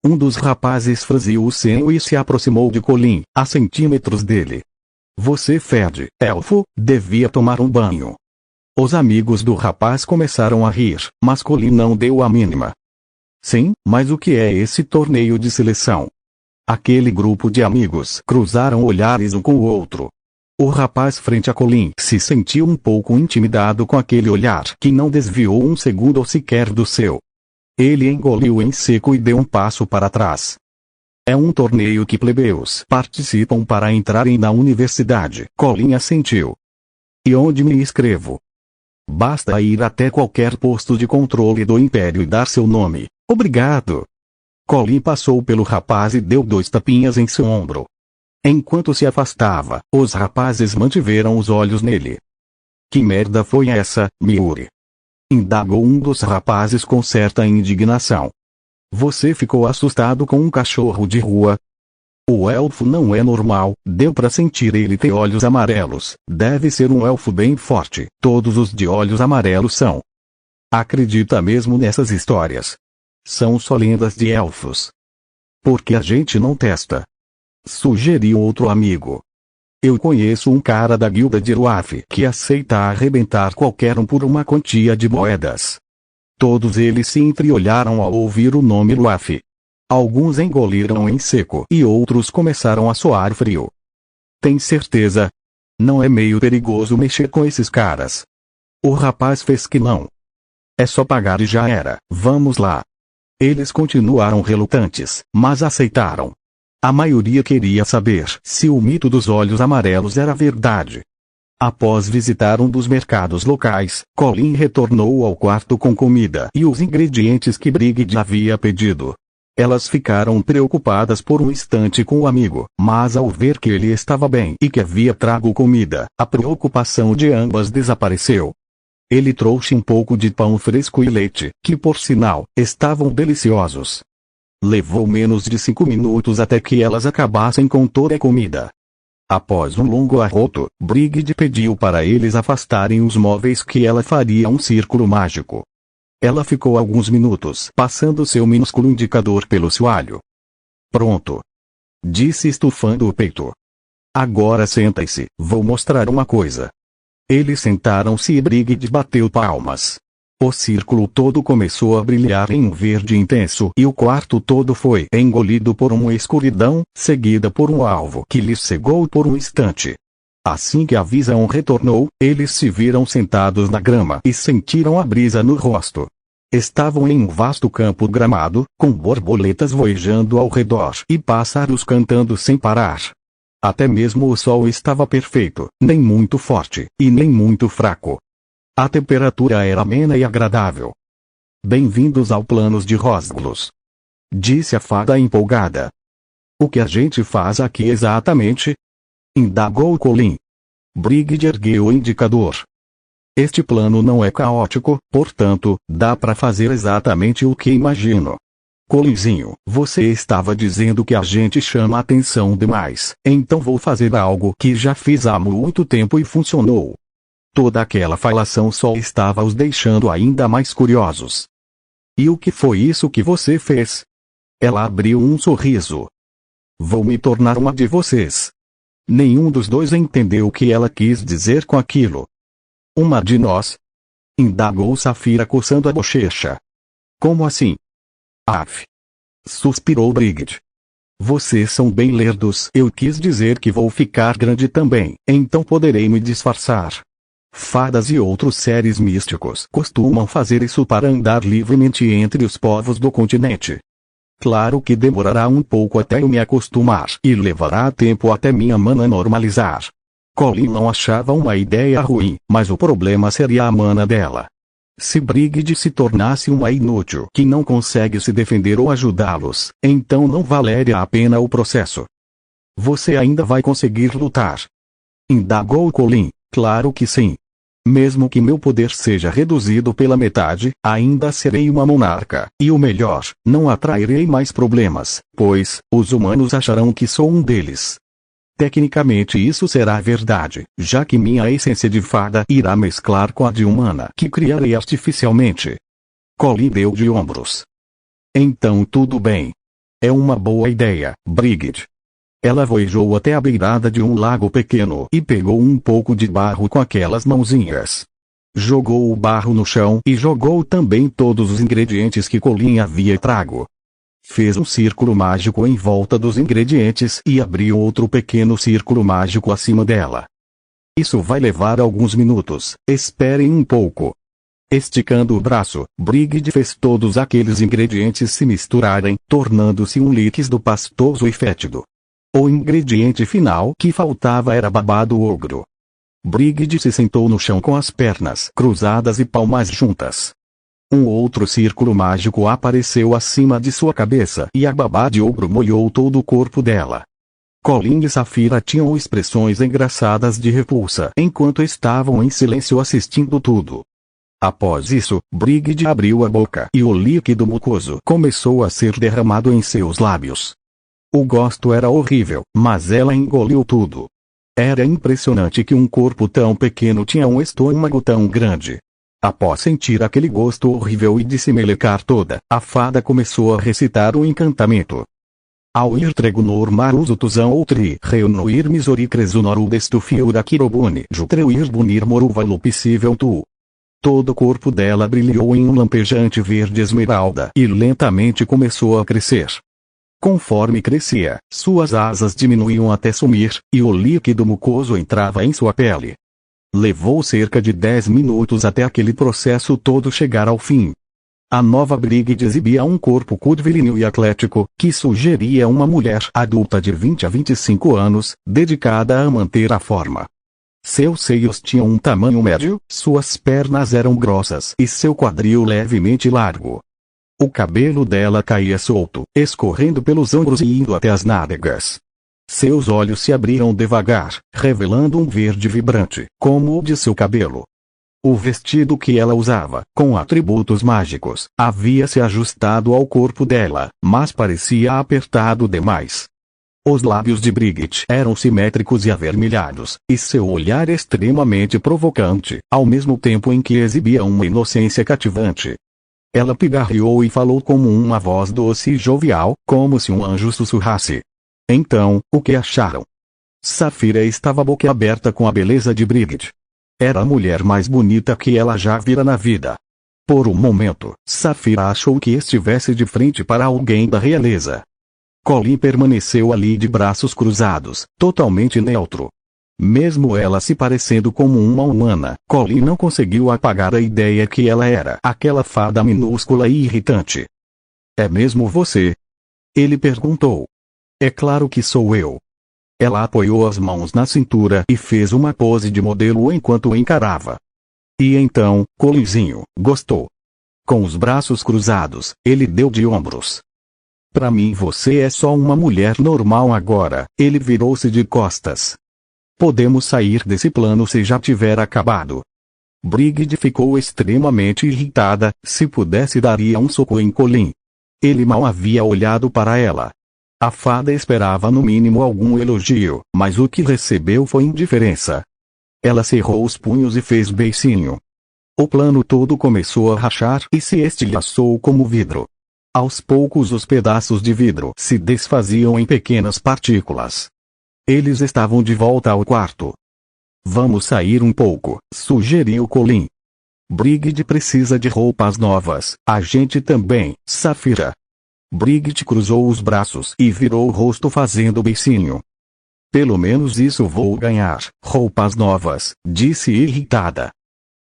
S1: Um dos rapazes franziu o senho e se aproximou de Colin, a centímetros dele. Você fede, elfo, devia tomar um banho. Os amigos do rapaz começaram a rir, mas Colin não deu a mínima. Sim, mas o que é esse torneio de seleção? Aquele grupo de amigos cruzaram olhares um com o outro. O rapaz frente a Colin se sentiu um pouco intimidado com aquele olhar que não desviou um segundo ou sequer do seu. Ele engoliu em seco e deu um passo para trás. É um torneio que plebeus participam para entrarem na universidade, Colin assentiu. E onde me inscrevo? Basta ir até qualquer posto de controle do Império e dar seu nome. Obrigado. Colin passou pelo rapaz e deu 2 tapinhas em seu ombro. Enquanto se afastava, os rapazes mantiveram os olhos nele. Que merda foi essa, Miuri? Indagou um dos rapazes com certa indignação. Você ficou assustado com um cachorro de rua? O elfo não é normal, deu pra sentir ele ter olhos amarelos, deve ser um elfo bem forte, todos os de olhos amarelos são. Acredita mesmo nessas histórias? São só lendas de elfos. Por que a gente não testa? Sugeriu outro amigo. Eu conheço um cara da guilda de Ruaf que aceita arrebentar qualquer um por uma quantia de moedas. Todos eles se entreolharam ao ouvir o nome Ruaf. Alguns engoliram em seco e outros começaram a suar frio. Tem certeza? Não é meio perigoso mexer com esses caras? O rapaz fez que não. É só pagar e já era, vamos lá. Eles continuaram relutantes, mas aceitaram. A maioria queria saber se o mito dos olhos amarelos era verdade. Após visitar um dos mercados locais, Colin retornou ao quarto com comida e os ingredientes que Brigid havia pedido. Elas ficaram preocupadas por um instante com o amigo, mas ao ver que ele estava bem e que havia trago comida, a preocupação de ambas desapareceu. Ele trouxe um pouco de pão fresco e leite, que por sinal, estavam deliciosos. Levou menos de 5 minutos até que elas acabassem com toda a comida. Após um longo arroto, Brigid pediu para eles afastarem os móveis que ela faria um círculo mágico. Ela ficou alguns minutos passando seu minúsculo indicador pelo soalho. Pronto. Disse estufando o peito. Agora senta-se, vou mostrar uma coisa. Eles sentaram-se e Brigid bateu palmas. O círculo todo começou a brilhar em um verde intenso e o quarto todo foi engolido por uma escuridão, seguida por um alvo que lhes cegou por um instante. Assim que a visão retornou, eles se viram sentados na grama e sentiram a brisa no rosto. Estavam em um vasto campo gramado, com borboletas voejando ao redor e pássaros cantando sem parar. Até mesmo o sol estava perfeito, nem muito forte, e nem muito fraco. A temperatura era amena e agradável. Bem-vindos ao Planos de Rosglos. Disse a fada empolgada. O que a gente faz aqui exatamente? Indagou Colin. Brigid ergueu o indicador. Este plano não é caótico, portanto, dá para fazer exatamente o que imagino. Colinzinho, você estava dizendo que a gente chama atenção demais, então vou fazer algo que já fiz há muito tempo e funcionou. Toda aquela falação só estava os deixando ainda mais curiosos. E o que foi isso que você fez? Ela abriu um sorriso. Vou me tornar uma de vocês. Nenhum dos dois entendeu o que ela quis dizer com aquilo. Uma de nós? Indagou Safira coçando a bochecha. Como assim? Af! Suspirou Brigid. Vocês são bem lerdos. Eu quis dizer que vou ficar grande também, então poderei me disfarçar. Fadas e outros seres místicos costumam fazer isso para andar livremente entre os povos do continente. Claro que demorará um pouco até eu me acostumar e levará tempo até minha mana normalizar. Colin não achava uma ideia ruim, mas o problema seria a mana dela. Se Brigid se tornasse uma inútil que não consegue se defender ou ajudá-los, então não valeria a pena o processo. Você ainda vai conseguir lutar? Indagou Colin. Claro que sim. Mesmo que meu poder seja reduzido pela metade, ainda serei uma monarca, e o melhor, não atrairei mais problemas, pois, os humanos acharão que sou um deles. Tecnicamente isso será verdade, já que minha essência de fada irá mesclar com a de humana que criarei artificialmente. Colin deu de ombros. Então tudo bem. É uma boa ideia, Brigid. Ela voejou até a beirada de um lago pequeno e pegou um pouco de barro com aquelas mãozinhas. Jogou o barro no chão e jogou também todos os ingredientes que Colin havia trago. Fez um círculo mágico em volta dos ingredientes e abriu outro pequeno círculo mágico acima dela. Isso vai levar alguns minutos, esperem um pouco. Esticando o braço, Brigid fez todos aqueles ingredientes se misturarem, tornando-se um líquido pastoso e fétido. O ingrediente final que faltava era babado ogro. Brigid se sentou no chão com as pernas cruzadas e palmas juntas. Um outro círculo mágico apareceu acima de sua cabeça e a babá de ogro molhou todo o corpo dela. Colin e Saphira tinham expressões engraçadas de repulsa enquanto estavam em silêncio assistindo tudo. Após isso, Brigid abriu a boca e o líquido mucoso começou a ser derramado em seus lábios. O gosto era horrível, mas ela engoliu tudo. Era impressionante que um corpo tão pequeno tinha um estômago tão grande. Após sentir aquele gosto horrível e de se melecar toda, a fada começou a recitar o encantamento. Auir tregunor maruzo tuzão outri reunuir misori cresunoru destu fiura kirobune jutreuir bunir moruva lupicível tu. Todo o corpo dela brilhou em um lampejante verde esmeralda e lentamente começou a crescer. Conforme crescia, suas asas diminuíam até sumir, e o líquido mucoso entrava em sua pele. Levou cerca de 10 minutos até aquele processo todo chegar ao fim. A nova Brigid exibia um corpo curvilíneo e atlético, que sugeria uma mulher adulta de 20 a 25 anos, dedicada a manter a forma. Seus seios tinham um tamanho médio, suas pernas eram grossas e seu quadril levemente largo. O cabelo dela caía solto, escorrendo pelos ombros e indo até as nádegas. Seus olhos se abriram devagar, revelando um verde vibrante, como o de seu cabelo. O vestido que ela usava, com atributos mágicos, havia se ajustado ao corpo dela, mas parecia apertado demais. Os lábios de Brigid eram simétricos e avermelhados, e seu olhar extremamente provocante, ao mesmo tempo em que exibia uma inocência cativante. Ela pigarreou e falou como uma voz doce e jovial, como se um anjo sussurrasse. Então, o que acharam? Saphira estava boquiaberta com a beleza de Brigid. Era a mulher mais bonita que ela já vira na vida. Por um momento, Saphira achou que estivesse de frente para alguém da realeza. Colin permaneceu ali de braços cruzados, totalmente neutro. Mesmo ela se parecendo como uma humana, Colin não conseguiu apagar a ideia que ela era aquela fada minúscula e irritante. É mesmo você? Ele perguntou. É claro que sou eu. Ela apoiou as mãos na cintura e fez uma pose de modelo enquanto o encarava. E então, Colinzinho, gostou? Com os braços cruzados, ele deu de ombros. Pra mim você é só uma mulher normal agora. Ele virou-se de costas. Podemos sair desse plano se já tiver acabado. Brigid ficou extremamente irritada, se pudesse daria um soco em Colin. Ele mal havia olhado para ela. A fada esperava no mínimo algum elogio, mas o que recebeu foi indiferença. Ela cerrou os punhos e fez beicinho. O plano todo começou a rachar e se estilhaçou como vidro. Aos poucos os pedaços de vidro se desfaziam em pequenas partículas. Eles estavam de volta ao quarto. Vamos sair um pouco, sugeriu Colin. Brigid precisa de roupas novas, a gente também, Saphira. Brigitte cruzou os braços e virou o rosto fazendo beicinho. Pelo menos isso vou ganhar, roupas novas, disse irritada.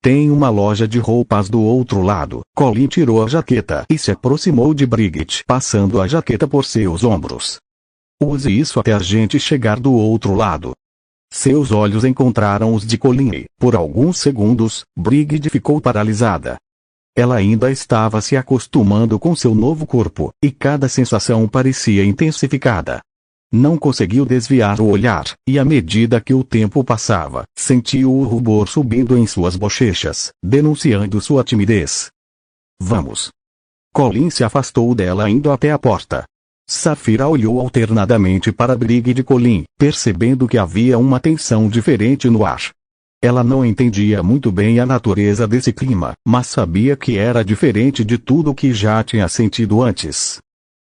S1: Tem uma loja de roupas do outro lado. Colin tirou a jaqueta e se aproximou de Brigitte, passando a jaqueta por seus ombros. Use isso até a gente chegar do outro lado. Seus olhos encontraram os de Colin e, por alguns segundos, Brigitte ficou paralisada. Ela ainda estava se acostumando com seu novo corpo, e cada sensação parecia intensificada. Não conseguiu desviar o olhar, e à medida que o tempo passava, sentiu o rubor subindo em suas bochechas, denunciando sua timidez. Vamos. Colin se afastou dela indo até a porta. Safira olhou alternadamente para Brigitte e Colin, percebendo que havia uma tensão diferente no ar. Ela não entendia muito bem a natureza desse clima, mas sabia que era diferente de tudo que já tinha sentido antes.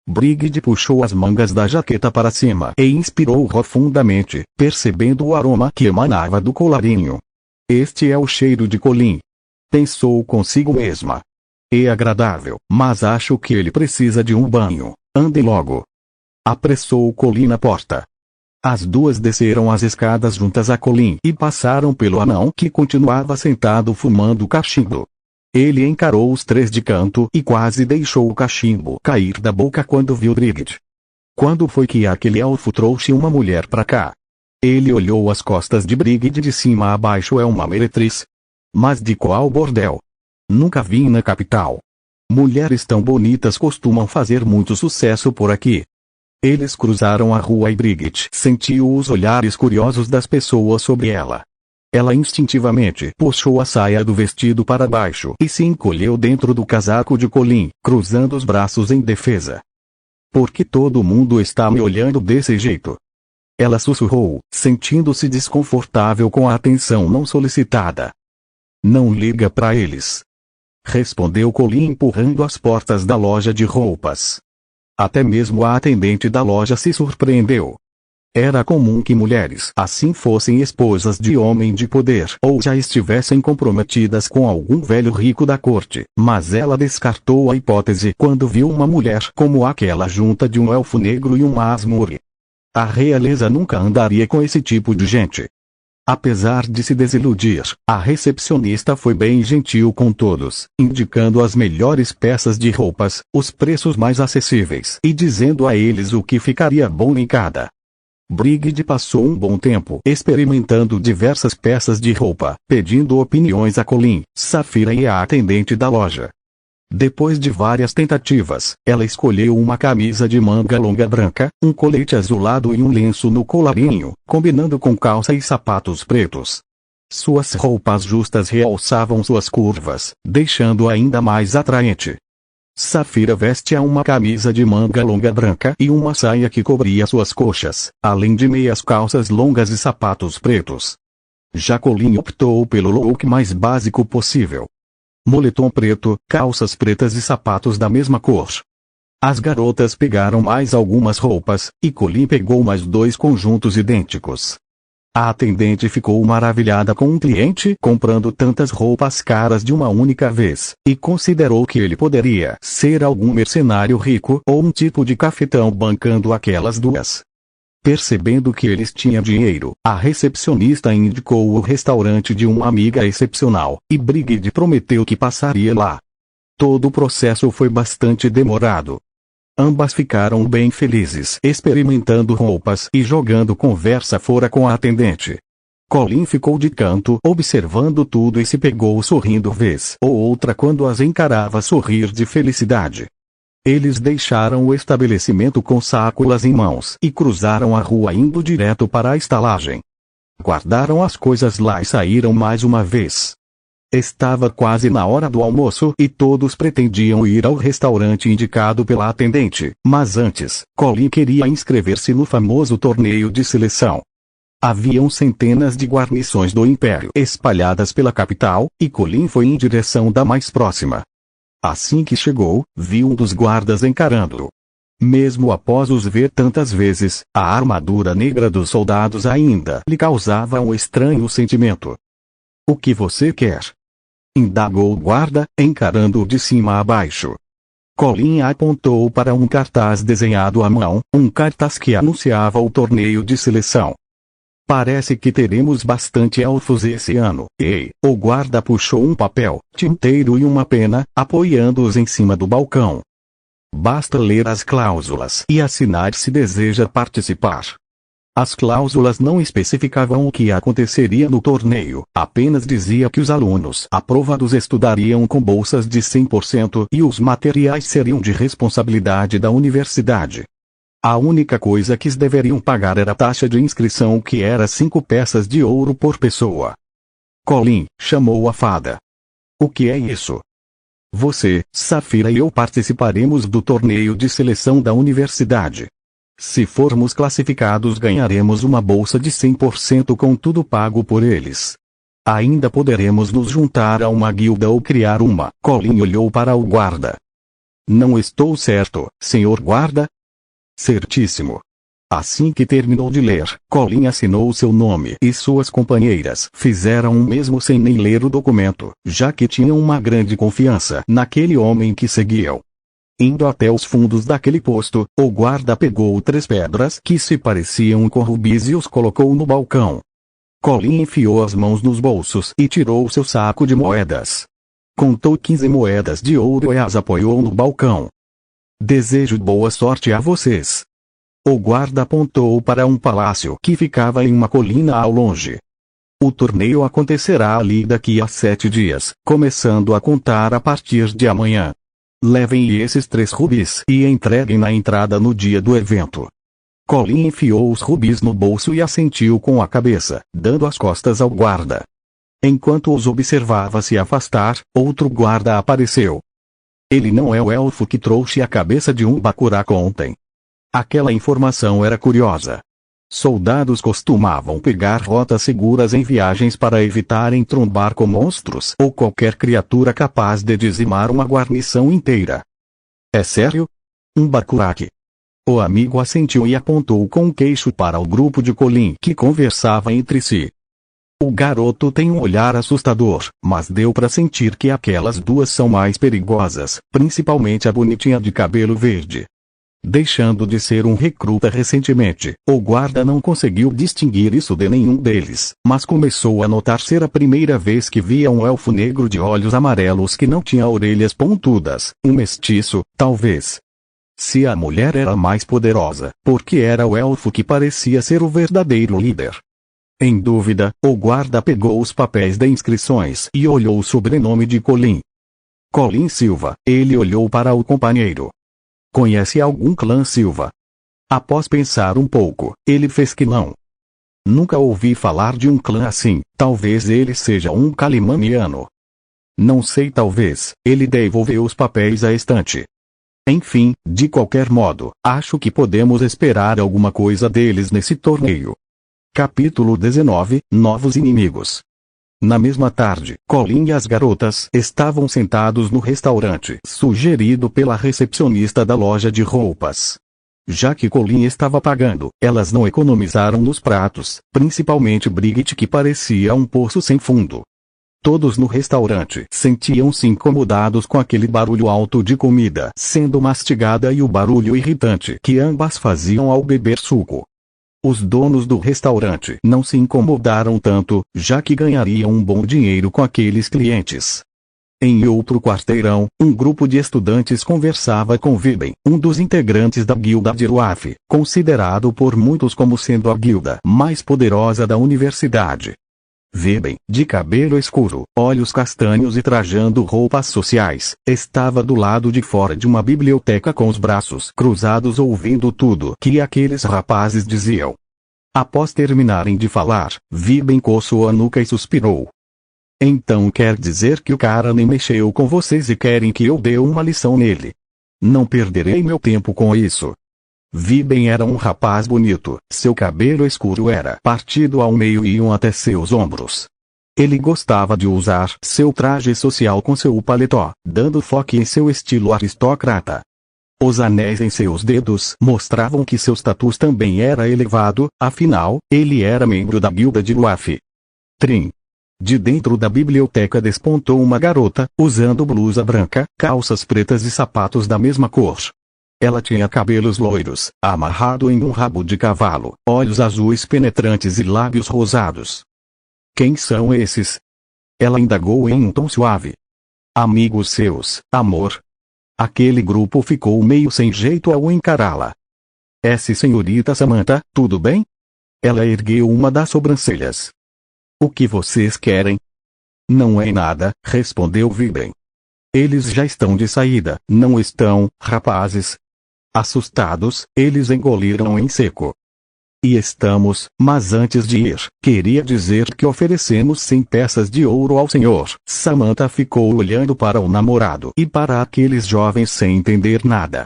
S1: Brigitte puxou as mangas da jaqueta para cima e inspirou profundamente, percebendo o aroma que emanava do colarinho. Este é o cheiro de Colin. Pensou consigo mesma. É agradável, mas acho que ele precisa de um banho. Ande logo. Apressou Colin na porta. As duas desceram as escadas juntas a Colin e passaram pelo anão que continuava sentado fumando cachimbo. Ele encarou os três de canto e quase deixou o cachimbo cair da boca quando viu Brigitte. Quando foi que aquele elfo trouxe uma mulher pra cá? Ele olhou as costas de Brigitte de cima a baixo. É uma meretriz. Mas de qual bordel? Nunca vi na capital. Mulheres tão bonitas costumam fazer muito sucesso por aqui. Eles cruzaram a rua e Brigitte sentiu os olhares curiosos das pessoas sobre ela. Ela instintivamente puxou a saia do vestido para baixo e se encolheu dentro do casaco de Colin, cruzando os braços em defesa. Por que todo mundo está me olhando desse jeito? Ela sussurrou, sentindo-se desconfortável com a atenção não solicitada. Não liga pra eles. Respondeu Colin empurrando as portas da loja de roupas. Até mesmo a atendente da loja se surpreendeu. Era comum que mulheres assim fossem esposas de homem de poder ou já estivessem comprometidas com algum velho rico da corte, mas ela descartou a hipótese quando viu uma mulher como aquela junta de um elfo negro e um Asmuri. A realeza nunca andaria com esse tipo de gente. Apesar de se desiludir, a recepcionista foi bem gentil com todos, indicando as melhores peças de roupas, os preços mais acessíveis e dizendo a eles o que ficaria bom em cada. Brigitte passou um bom tempo experimentando diversas peças de roupa, pedindo opiniões a Colin, Safira e a atendente da loja. Depois de várias tentativas, ela escolheu uma camisa de manga longa branca, um colete azulado e um lenço no colarinho, combinando com calça e sapatos pretos. Suas roupas justas realçavam suas curvas, deixando ainda mais atraente. Safira vestia uma camisa de manga longa branca e uma saia que cobria suas coxas, além de meias calças longas e sapatos pretos. Já Colin optou pelo look mais básico possível. Moletom preto, calças pretas e sapatos da mesma cor. As garotas pegaram mais algumas roupas, e Colin pegou mais 2 conjuntos idênticos. A atendente ficou maravilhada com um cliente comprando tantas roupas caras de uma única vez, e considerou que ele poderia ser algum mercenário rico ou um tipo de cafetão bancando aquelas duas. Percebendo que eles tinham dinheiro, a recepcionista indicou o restaurante de uma amiga excepcional, e Brigitte prometeu que passaria lá. Todo o processo foi bastante demorado. Ambas ficaram bem felizes experimentando roupas e jogando conversa fora com a atendente. Colin ficou de canto observando tudo e se pegou sorrindo vez ou outra quando as encarava sorrir de felicidade. Eles deixaram o estabelecimento com sacolas em mãos e cruzaram a rua indo direto para a estalagem. Guardaram as coisas lá e saíram mais uma vez. Estava quase na hora do almoço e todos pretendiam ir ao restaurante indicado pela atendente, mas antes, Colin queria inscrever-se no famoso torneio de seleção. Haviam centenas de guarnições do Império espalhadas pela capital, e Colin foi em direção da mais próxima. Assim que chegou, viu um dos guardas encarando-o. Mesmo após os ver tantas vezes, a armadura negra dos soldados ainda lhe causava um estranho sentimento. "O que você quer?" indagou o guarda, encarando-o de cima a baixo. Colin apontou para um cartaz desenhado à mão, um cartaz que anunciava o torneio de seleção. Parece que teremos bastante elfos esse ano. Ei, o guarda puxou um papel, tinteiro e uma pena, apoiando-os em cima do balcão. Basta ler as cláusulas e assinar se deseja participar. As cláusulas não especificavam o que aconteceria no torneio, apenas dizia que os alunos aprovados estudariam com bolsas de 100% e os materiais seriam de responsabilidade da universidade. A única coisa que deveriam pagar era a taxa de inscrição, que era 5 peças de ouro por pessoa. Colin chamou a fada. O que é isso? Você, Safira e eu participaremos do torneio de seleção da universidade. Se formos classificados, ganharemos uma bolsa de 100% com tudo pago por eles. Ainda poderemos nos juntar a uma guilda ou criar uma. Colin olhou para o guarda. Não estou certo, senhor guarda? Certíssimo. Assim que terminou de ler, Colin assinou seu nome e suas companheiras fizeram o mesmo sem nem ler o documento, já que tinham uma grande confiança naquele homem que seguiam. Indo até os fundos daquele posto, o guarda pegou 3 pedras que se pareciam com rubis e os colocou no balcão. Colin enfiou as mãos nos bolsos e tirou seu saco de moedas. Contou 15 moedas de ouro e as apoiou no balcão. Desejo boa sorte a vocês. O guarda apontou para um palácio que ficava em uma colina ao longe. O torneio acontecerá ali daqui a 7 dias, começando a contar a partir de amanhã. Levem esses 3 rubis e entreguem na entrada no dia do evento. Colin enfiou os rubis no bolso e assentiu com a cabeça, dando as costas ao guarda. Enquanto os observava se afastar, outro guarda apareceu. Ele não é o elfo que trouxe a cabeça de um Bacurau ontem. Aquela informação era curiosa. Soldados costumavam pegar rotas seguras em viagens para evitarem trombar com monstros ou qualquer criatura capaz de dizimar uma guarnição inteira. É sério? Um Bacurau? O amigo assentiu e apontou com o queixo para o grupo de Colin que conversava entre si. O garoto tem um olhar assustador, mas deu para sentir que aquelas 2 são mais perigosas, principalmente a bonitinha de cabelo verde. Deixando de ser um recruta recentemente, o guarda não conseguiu distinguir isso de nenhum deles, mas começou a notar ser a primeira vez que via um elfo negro de olhos amarelos que não tinha orelhas pontudas, um mestiço, talvez. Se a mulher era mais poderosa, porque era o elfo que parecia ser o verdadeiro líder. Em dúvida, o guarda pegou os papéis de inscrições e olhou o sobrenome de Colin. Colin Silva. Ele olhou para o companheiro. Conhece algum clã Silva? Após pensar um pouco, ele fez que não. Nunca ouvi falar de um clã assim, talvez ele seja um calimaniano. Não sei, talvez. Ele devolveu os papéis à estante. Enfim, de qualquer modo, acho que podemos esperar alguma coisa deles nesse torneio. Capítulo 19, Novos inimigos. Na mesma tarde, Colin e as garotas estavam sentados no restaurante sugerido pela recepcionista da loja de roupas. Já que Colin estava pagando, elas não economizaram nos pratos, principalmente Brigitte, que parecia um poço sem fundo. Todos no restaurante sentiam-se incomodados com aquele barulho alto de comida sendo mastigada e o barulho irritante que ambas faziam ao beber suco. Os donos do restaurante não se incomodaram tanto, já que ganhariam um bom dinheiro com aqueles clientes. Em outro quarteirão, um grupo de estudantes conversava com Vibben, um dos integrantes da guilda de Ruaf, considerado por muitos como sendo a guilda mais poderosa da universidade. Vibben, de cabelo escuro, olhos castanhos e trajando roupas sociais, estava do lado de fora de uma biblioteca com os braços cruzados ouvindo tudo que aqueles rapazes diziam. Após terminarem de falar, Vibben coçou a nuca e suspirou. Então quer dizer que o cara nem mexeu com vocês e querem que eu dê uma lição nele. Não perderei meu tempo com isso. Vibben era um rapaz bonito, seu cabelo escuro era partido ao meio e iam até seus ombros. Ele gostava de usar seu traje social com seu paletó, dando foco em seu estilo aristocrata. Os anéis em seus dedos mostravam que seu status também era elevado, afinal, ele era membro da guilda de Ruaf. Trim. De dentro da biblioteca despontou uma garota, usando blusa branca, calças pretas e sapatos da mesma cor. Ela tinha cabelos loiros, amarrado em um rabo de cavalo, olhos azuis penetrantes e lábios rosados. Quem são esses? Ela indagou em um tom suave. Amigos seus, amor. Aquele grupo ficou meio sem jeito ao encará-la. Senhorita Samantha, tudo bem? Ela ergueu uma das sobrancelhas. O que vocês querem? Não é nada, respondeu Vibem. Eles já estão de saída, não estão, rapazes? Assustados, eles engoliram em seco. E estamos, mas antes de ir, queria dizer que oferecemos 100 peças de ouro ao senhor. Samantha ficou olhando para o namorado e para aqueles jovens sem entender nada.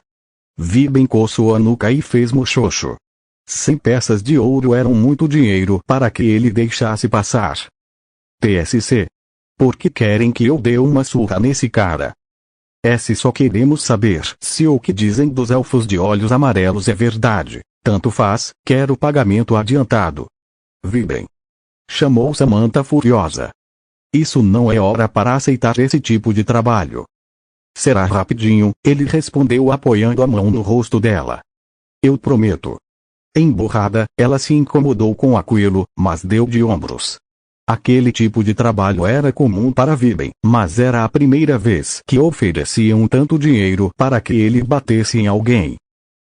S1: Vibem coçou a nuca e fez muxoxo. 100 peças de ouro eram muito dinheiro para que ele deixasse passar. PSC. Por que querem que eu dê uma surra nesse cara? Só queremos saber se o que dizem dos elfos de olhos amarelos é verdade. Tanto faz, quero pagamento adiantado. Vibem. Chamou Samantha furiosa. Isso não é hora para aceitar esse tipo de trabalho. Será rapidinho, ele respondeu apoiando a mão no rosto dela. Eu prometo. Emburrada, ela se incomodou com aquilo, mas deu de ombros. Aquele tipo de trabalho era comum para Vibem, mas era a primeira vez que ofereciam tanto dinheiro para que ele batesse em alguém.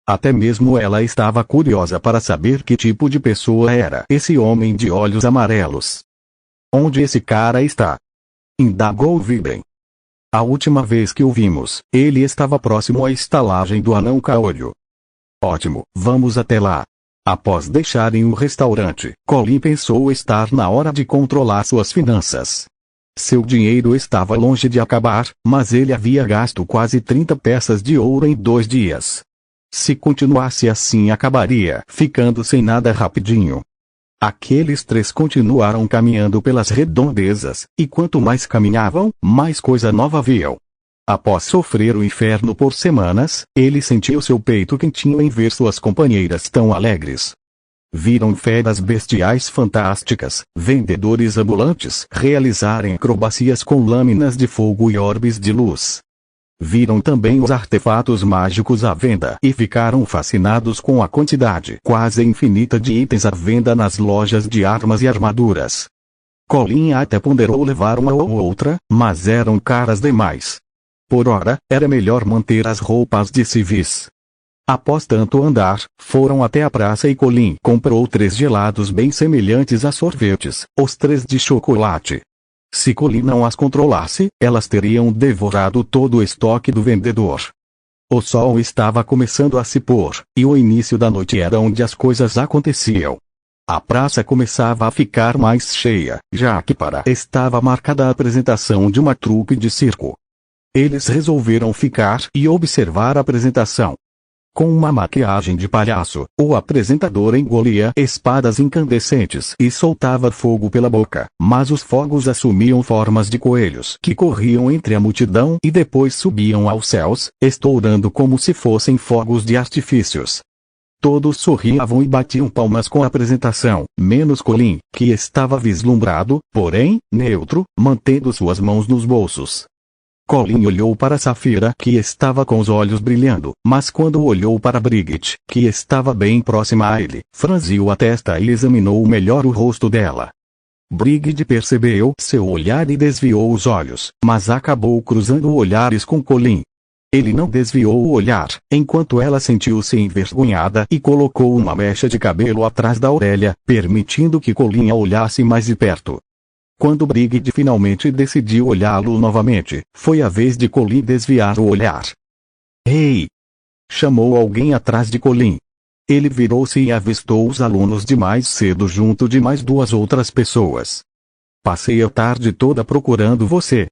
S1: Até mesmo ela estava curiosa para saber que tipo de pessoa era esse homem de olhos amarelos. Onde esse cara está? Indagou Vibem. A última vez que o vimos, ele estava próximo à estalagem do anão caolho. Ótimo, vamos até lá. Após deixarem o restaurante, Colin pensou estar na hora de controlar suas finanças. Seu dinheiro estava longe de acabar, mas ele havia gasto quase 30 peças de ouro em 2 dias. Se continuasse assim acabaria ficando sem nada rapidinho. Aqueles 3 continuaram caminhando pelas redondezas, e quanto mais caminhavam, mais coisa nova viam. Após sofrer o inferno por semanas, ele sentiu seu peito quentinho em ver suas companheiras tão alegres. Viram feras bestiais fantásticas, vendedores ambulantes realizarem acrobacias com lâminas de fogo e orbes de luz. Viram também os artefatos mágicos à venda e ficaram fascinados com a quantidade quase infinita de itens à venda nas lojas de armas e armaduras. Colin até ponderou levar uma ou outra, mas eram caras demais. Por ora, era melhor manter as roupas de civis. Após tanto andar, foram até a praça e Colin comprou 3 gelados bem semelhantes a sorvetes, os 3 de chocolate. Se Colin não as controlasse, elas teriam devorado todo o estoque do vendedor. O sol estava começando a se pôr, e o início da noite era onde as coisas aconteciam. A praça começava a ficar mais cheia, já que estava marcada a apresentação de uma trupe de circo. Eles resolveram ficar e observar a apresentação. Com uma maquiagem de palhaço, o apresentador engolia espadas incandescentes e soltava fogo pela boca, mas os fogos assumiam formas de coelhos que corriam entre a multidão e depois subiam aos céus, estourando como se fossem fogos de artifícios. Todos sorriam e batiam palmas com a apresentação, menos Colin, que estava vislumbrado, porém, neutro, mantendo suas mãos nos bolsos. Colin olhou para Safira, que estava com os olhos brilhando, mas quando olhou para Brigitte, que estava bem próxima a ele, franziu a testa e examinou melhor o rosto dela. Brigitte percebeu seu olhar e desviou os olhos, mas acabou cruzando olhares com Colin. Ele não desviou o olhar, enquanto ela sentiu-se envergonhada e colocou uma mecha de cabelo atrás da orelha, permitindo que Colin a olhasse mais de perto. Quando Brigitte finalmente decidiu olhá-lo novamente, foi a vez de Colin desviar o olhar. Ei! Chamou alguém atrás de Colin. Ele virou-se e avistou os alunos de mais cedo junto de mais 2 outras pessoas. Passei a tarde toda procurando você,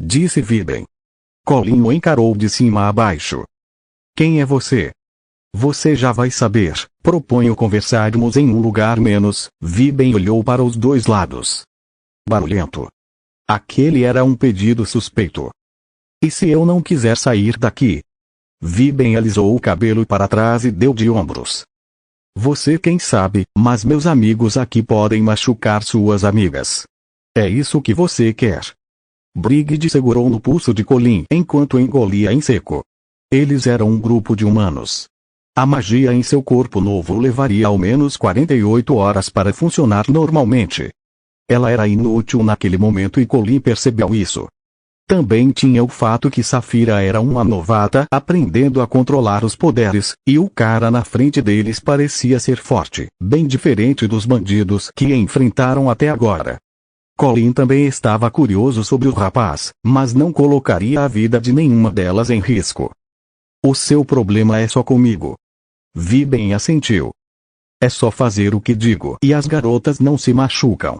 S1: disse Vibem. Colin o encarou de cima a baixo. Quem é você? Você já vai saber, proponho conversarmos em um lugar menos. Vibem olhou para os 2 lados. Barulhento. Aquele era um pedido suspeito. E se eu não quiser sair daqui? Vibem alisou o cabelo para trás e deu de ombros. Você quem sabe, mas meus amigos aqui podem machucar suas amigas. É isso que você quer. Brigid segurou no pulso de Colin enquanto engolia em seco. Eles eram um grupo de humanos. A magia em seu corpo novo levaria ao menos 48 horas para funcionar normalmente. Ela era inútil naquele momento e Colin percebeu isso. Também tinha o fato que Saphira era uma novata aprendendo a controlar os poderes, e o cara na frente deles parecia ser forte, bem diferente dos bandidos que enfrentaram até agora. Colin também estava curioso sobre o rapaz, mas não colocaria a vida de nenhuma delas em risco. O seu problema é só comigo. Vibem assentiu. É só fazer o que digo e as garotas não se machucam.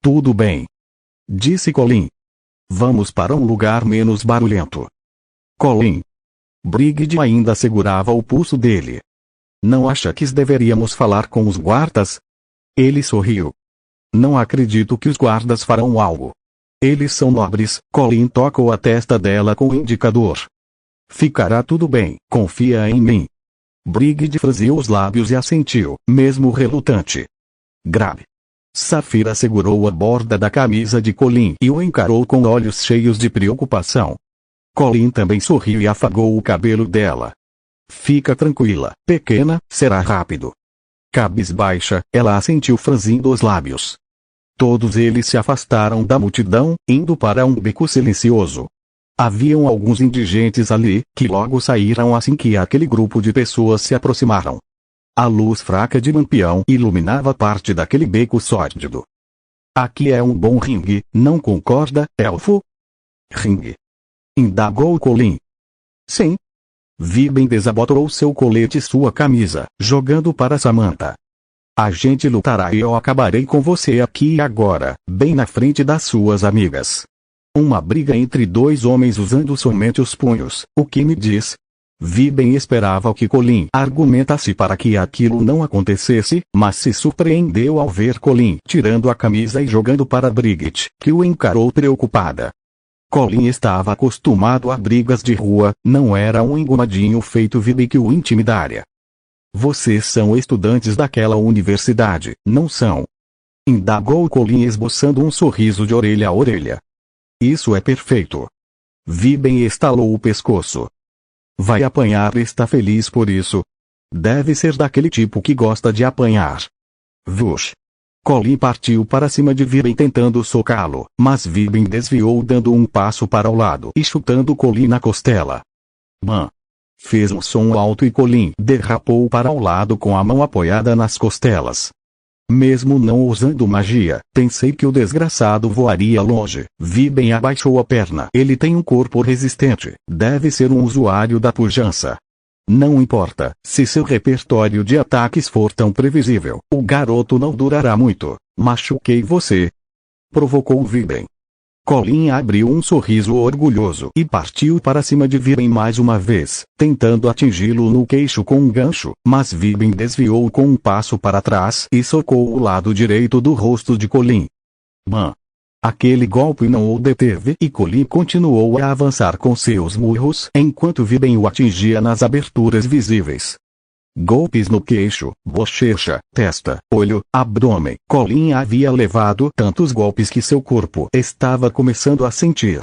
S1: Tudo bem. Disse Colin. Vamos para um lugar menos barulhento. Colin. Brigid ainda segurava o pulso dele. Não acha que deveríamos falar com os guardas? Ele sorriu. Não acredito que os guardas farão algo. Eles são nobres. Colin tocou a testa dela com o indicador. Ficará tudo bem, confia em mim. Brigid franziu os lábios e assentiu, mesmo relutante. Grab. Saphira segurou a borda da camisa de Colin e o encarou com olhos cheios de preocupação. Colin também sorriu e afagou o cabelo dela. Fica tranquila, pequena, será rápido. Cabisbaixa, ela assentiu franzindo os lábios. Todos eles se afastaram da multidão, indo para um beco silencioso. Haviam alguns indigentes ali, que logo saíram assim que aquele grupo de pessoas se aproximaram. A luz fraca de lampião iluminava parte daquele beco sórdido. Aqui é um bom ringue, não concorda, elfo? Ringue? Indagou Colin. Sim. Vibem desabotoou seu colete e sua camisa, jogando para Samantha. A gente lutará e eu acabarei com você aqui e agora, bem na frente das suas amigas. Uma briga entre dois homens usando somente os punhos, o que me diz? Vibem esperava que Colin argumentasse para que aquilo não acontecesse, mas se surpreendeu ao ver Colin tirando a camisa e jogando para Brigid, que o encarou preocupada. Colin estava acostumado a brigas de rua, não era um engomadinho feito Vibem que o intimidaria. Vocês são estudantes daquela universidade, não são? Indagou Colin esboçando um sorriso de orelha a orelha. Isso é perfeito. Vibem estalou o pescoço. Vai apanhar e está feliz por isso. Deve ser daquele tipo que gosta de apanhar. Vush. Colin partiu para cima de Vibem tentando socá-lo, mas Vibem desviou dando um passo para o lado e chutando Colin na costela. Bam. Fez um som alto e Colin derrapou para o lado com a mão apoiada nas costelas. Mesmo não usando magia, pensei que o desgraçado voaria longe. Vibem abaixou a perna. Ele tem um corpo resistente. Deve ser um usuário da pujança. Não importa, se seu repertório de ataques for tão previsível, o garoto não durará muito. Machuquei você. Provocou Vibem. Colin abriu um sorriso orgulhoso e partiu para cima de Vibem mais uma vez, tentando atingi-lo no queixo com um gancho, mas Vibem desviou com um passo para trás e socou o lado direito do rosto de Colin. Bam! Aquele golpe não o deteve e Colin continuou a avançar com seus murros enquanto Vibem o atingia nas aberturas visíveis. Golpes no queixo, bochecha, testa, olho, abdômen. Colin havia levado tantos golpes que seu corpo estava começando a sentir.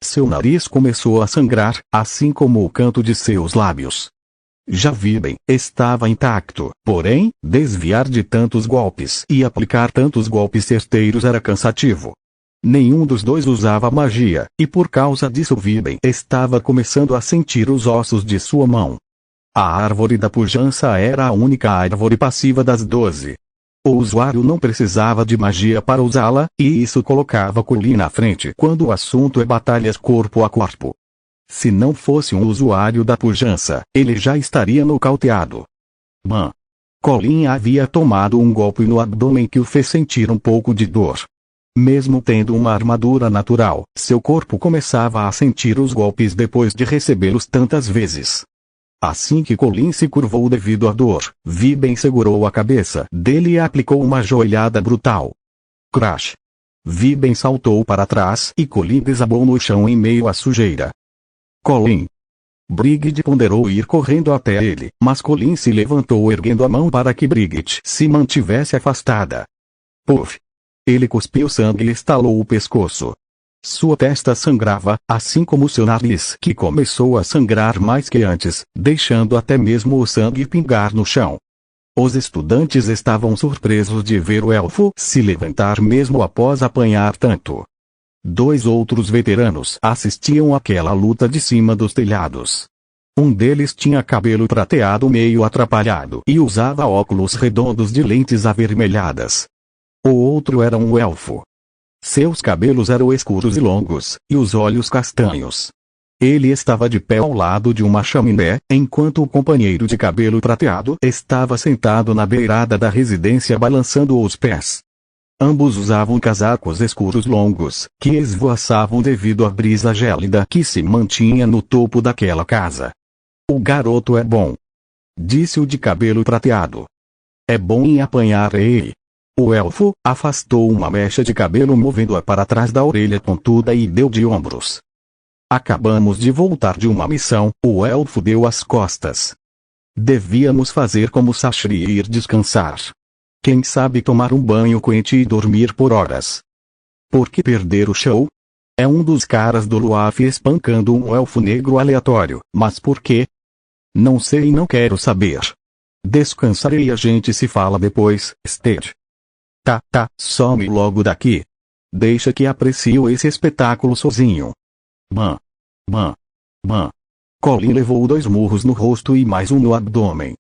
S1: Seu nariz começou a sangrar, assim como o canto de seus lábios. Já Vibem estava intacto, porém, desviar de tantos golpes e aplicar tantos golpes certeiros era cansativo. Nenhum dos dois usava magia, e por causa disso Vibem estava começando a sentir os ossos de sua mão. A árvore da pujança era a única árvore passiva das 12. O usuário não precisava de magia para usá-la, e isso colocava Colin na frente quando o assunto é batalhas corpo a corpo. Se não fosse um usuário da pujança, ele já estaria nocauteado. Bam! Colin havia tomado um golpe no abdômen que o fez sentir um pouco de dor. Mesmo tendo uma armadura natural, seu corpo começava a sentir os golpes depois de recebê-los tantas vezes. Assim que Colin se curvou devido à dor, Vibem segurou a cabeça dele e aplicou uma joelhada brutal. Crash! Vibem saltou para trás e Colin desabou no chão em meio à sujeira. Colin! Brigid ponderou ir correndo até ele, mas Colin se levantou erguendo a mão para que Brigid se mantivesse afastada. Puff! Ele cuspiu sangue e estalou o pescoço. Sua testa sangrava, assim como seu nariz, que começou a sangrar mais que antes, deixando até mesmo o sangue pingar no chão. Os estudantes estavam surpresos de ver o elfo se levantar mesmo após apanhar tanto. 2 outros veteranos assistiam àquela luta de cima dos telhados. Um deles tinha cabelo prateado meio atrapalhado e usava óculos redondos de lentes avermelhadas. O outro era um elfo. Seus cabelos eram escuros e longos, e os olhos castanhos. Ele estava de pé ao lado de uma chaminé, enquanto o companheiro de cabelo prateado estava sentado na beirada da residência balançando os pés. Ambos usavam casacos escuros longos, que esvoaçavam devido à brisa gélida que se mantinha no topo daquela casa. "O garoto é bom", disse o de cabelo prateado. "É bom em apanhar ele." O elfo afastou uma mecha de cabelo movendo-a para trás da orelha pontuda e deu de ombros. "Acabamos de voltar de uma missão." O elfo deu as costas. "Devíamos fazer como Sashri e ir descansar. Quem sabe tomar um banho quente e dormir por horas." "Por que perder o show?" "É um dos caras do Luaf espancando um elfo negro aleatório." "Mas por quê?" "Não sei e não quero saber. Descansarei e a gente se fala depois, Stead." Tá, some logo daqui. Deixa que aprecio esse espetáculo sozinho." "Ban. Colin levou 2 murros no rosto e mais um no abdômen.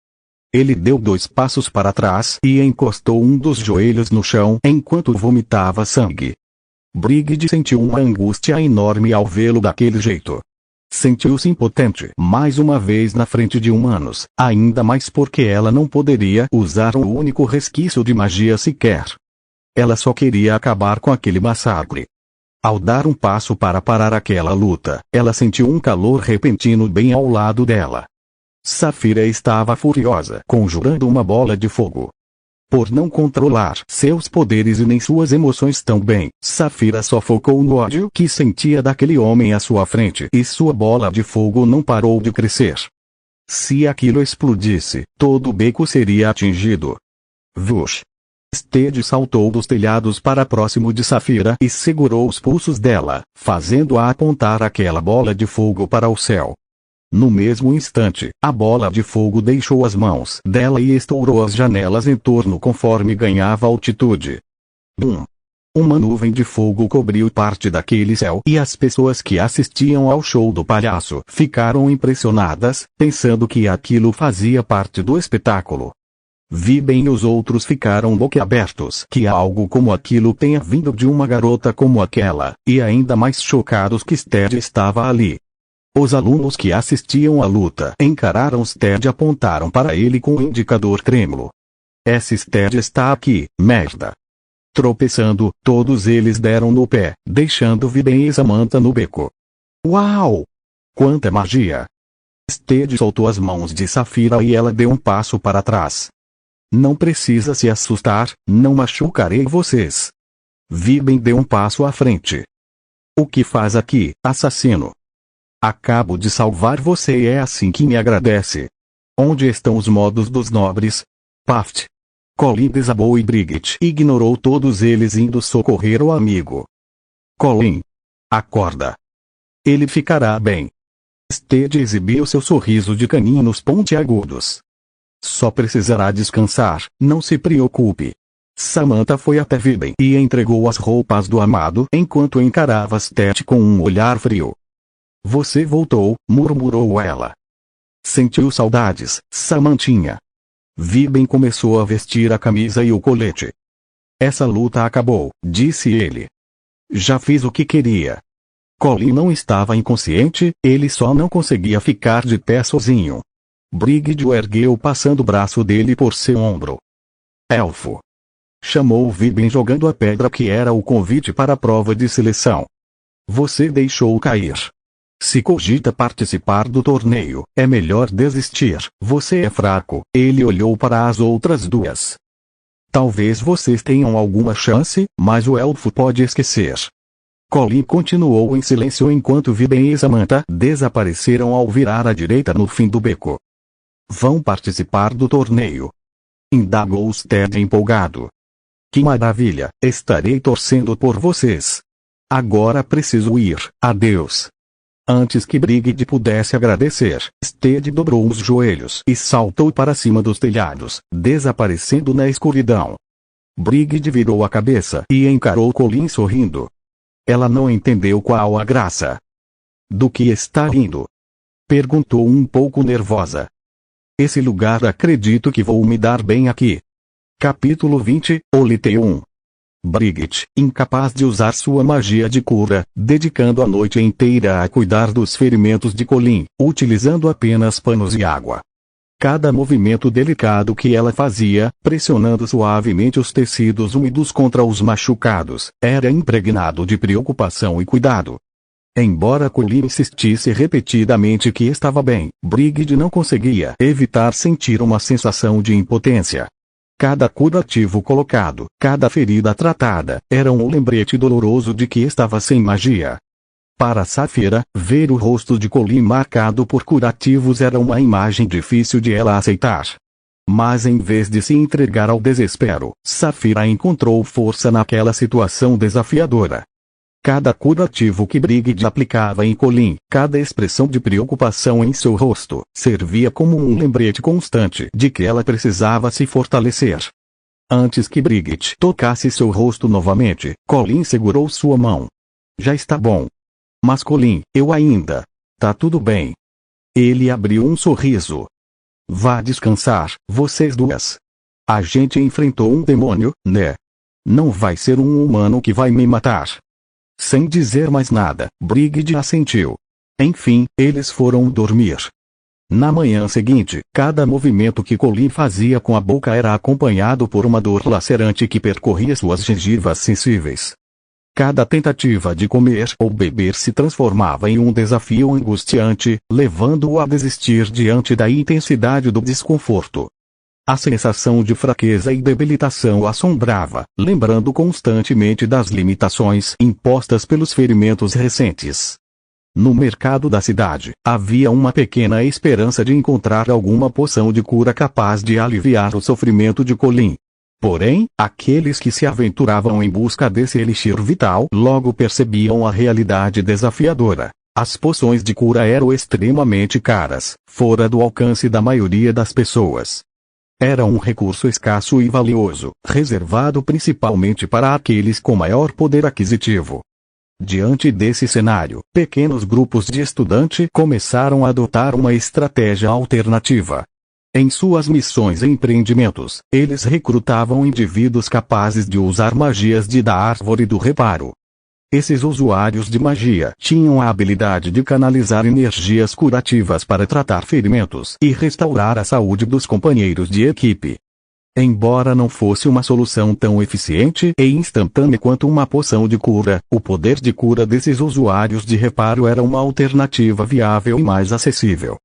S1: Ele deu 2 passos para trás e encostou um dos joelhos no chão enquanto vomitava sangue. Brigid sentiu uma angústia enorme ao vê-lo daquele jeito. Sentiu-se impotente mais uma vez na frente de humanos, ainda mais porque ela não poderia usar um único resquício de magia sequer. Ela só queria acabar com aquele massacre. Ao dar um passo para parar aquela luta, ela sentiu um calor repentino bem ao lado dela. Saphira estava furiosa, conjurando uma bola de fogo. Por não controlar seus poderes e nem suas emoções tão bem, Saphira só focou no ódio que sentia daquele homem à sua frente e sua bola de fogo não parou de crescer. Se aquilo explodisse, todo o beco seria atingido. Vush! Stead saltou dos telhados para próximo de Saphira e segurou os pulsos dela, fazendo-a apontar aquela bola de fogo para o céu. No mesmo instante, a bola de fogo deixou as mãos dela e estourou as janelas em torno conforme ganhava altitude. Bum! Uma nuvem de fogo cobriu parte daquele céu e as pessoas que assistiam ao show do palhaço ficaram impressionadas, pensando que aquilo fazia parte do espetáculo. Viben e os outros ficaram boquiabertos que algo como aquilo tenha vindo de uma garota como aquela, e ainda mais chocados que Stead estava ali. Os alunos que assistiam à luta encararam Stead e apontaram para ele com o indicador trêmulo. "Esse Stead está aqui, merda." Tropeçando, todos eles deram no pé, deixando Viben e Samantha no beco. "Uau! Quanta magia!" Stead soltou as mãos de Saphira e ela deu um passo para trás. "Não precisa se assustar, não machucarei vocês." Viben deu um passo à frente. "O que faz aqui, assassino?" "Acabo de salvar você e é assim que me agradece." "Onde estão os modos dos nobres?" Paft. Colin desabou e Brigid ignorou todos eles indo socorrer o amigo. "Colin. Acorda. Ele ficará bem." Stead exibiu seu sorriso de caninos pontiagudos. "Só precisará descansar, não se preocupe." Samantha foi até Viben e entregou as roupas do amado enquanto encarava Stead com um olhar frio. "Você voltou", murmurou ela. "Sentiu saudades, Samantinha." Viben começou a vestir a camisa e o colete. "Essa luta acabou", disse ele. "Já fiz o que queria." Colin não estava inconsciente, ele só não conseguia ficar de pé sozinho. Brigid o ergueu passando o braço dele por seu ombro. "Elfo!" chamou Viben jogando a pedra que era o convite para a prova de seleção. "Você deixou cair. Se cogita participar do torneio, é melhor desistir. Você é fraco." Ele olhou para as outras 2. "Talvez vocês tenham alguma chance, mas o elfo pode esquecer." Colin continuou em silêncio enquanto Viben e Samantha desapareceram ao virar à direita no fim do beco. "Vão participar do torneio?" indagou Stead empolgado. Que maravilha, estarei torcendo por vocês. Agora preciso ir, adeus. Antes que Brigid pudesse agradecer, Stead dobrou os joelhos e saltou para cima dos telhados, desaparecendo na escuridão. Brigid virou a cabeça e encarou Colin sorrindo. Ela não entendeu qual a graça. Do que está rindo? Perguntou um pouco nervosa. Esse lugar acredito que vou me dar bem aqui. Capítulo 20, Oliteum. Brigid, incapaz de usar sua magia de cura, dedicando a noite inteira a cuidar dos ferimentos de Colin, utilizando apenas panos e água. Cada movimento delicado que ela fazia, pressionando suavemente os tecidos úmidos contra os machucados, era impregnado de preocupação e cuidado. Embora Colin insistisse repetidamente que estava bem, Brigid não conseguia evitar sentir uma sensação de impotência. Cada curativo colocado, cada ferida tratada, era um lembrete doloroso de que estava sem magia. Para Saphira, ver o rosto de Colin marcado por curativos era uma imagem difícil de ela aceitar. Mas em vez de se entregar ao desespero, Saphira encontrou força naquela situação desafiadora. Cada curativo que Brigid aplicava em Colin, cada expressão de preocupação em seu rosto, servia como um lembrete constante de que ela precisava se fortalecer. Antes que Brigid tocasse seu rosto novamente, Colin segurou sua mão. Já está bom. Mas Colin, eu ainda. Tá tudo bem. Ele abriu um sorriso. Vá descansar, vocês duas. A gente enfrentou um demônio, né? Não vai ser um humano que vai me matar. Sem dizer mais nada, Brigid assentiu. Enfim, eles foram dormir. Na manhã seguinte, cada movimento que Colin fazia com a boca era acompanhado por uma dor lacerante que percorria suas gengivas sensíveis. Cada tentativa de comer ou beber se transformava em um desafio angustiante, levando-o a desistir diante da intensidade do desconforto. A sensação de fraqueza e debilitação o assombrava, lembrando constantemente das limitações impostas pelos ferimentos recentes. No mercado da cidade, havia uma pequena esperança de encontrar alguma poção de cura capaz de aliviar o sofrimento de Colin. Porém, aqueles que se aventuravam em busca desse elixir vital logo percebiam a realidade desafiadora. As poções de cura eram extremamente caras, fora do alcance da maioria das pessoas. Era um recurso escasso e valioso, reservado principalmente para aqueles com maior poder aquisitivo. Diante desse cenário, pequenos grupos de estudantes começaram a adotar uma estratégia alternativa. Em suas missões e empreendimentos, eles recrutavam indivíduos capazes de usar magias da árvore do reparo. Esses usuários de magia tinham a habilidade de canalizar energias curativas para tratar ferimentos e restaurar a saúde dos companheiros de equipe. Embora não fosse uma solução tão eficiente e instantânea quanto uma poção de cura, o poder de cura desses usuários de reparo era uma alternativa viável e mais acessível.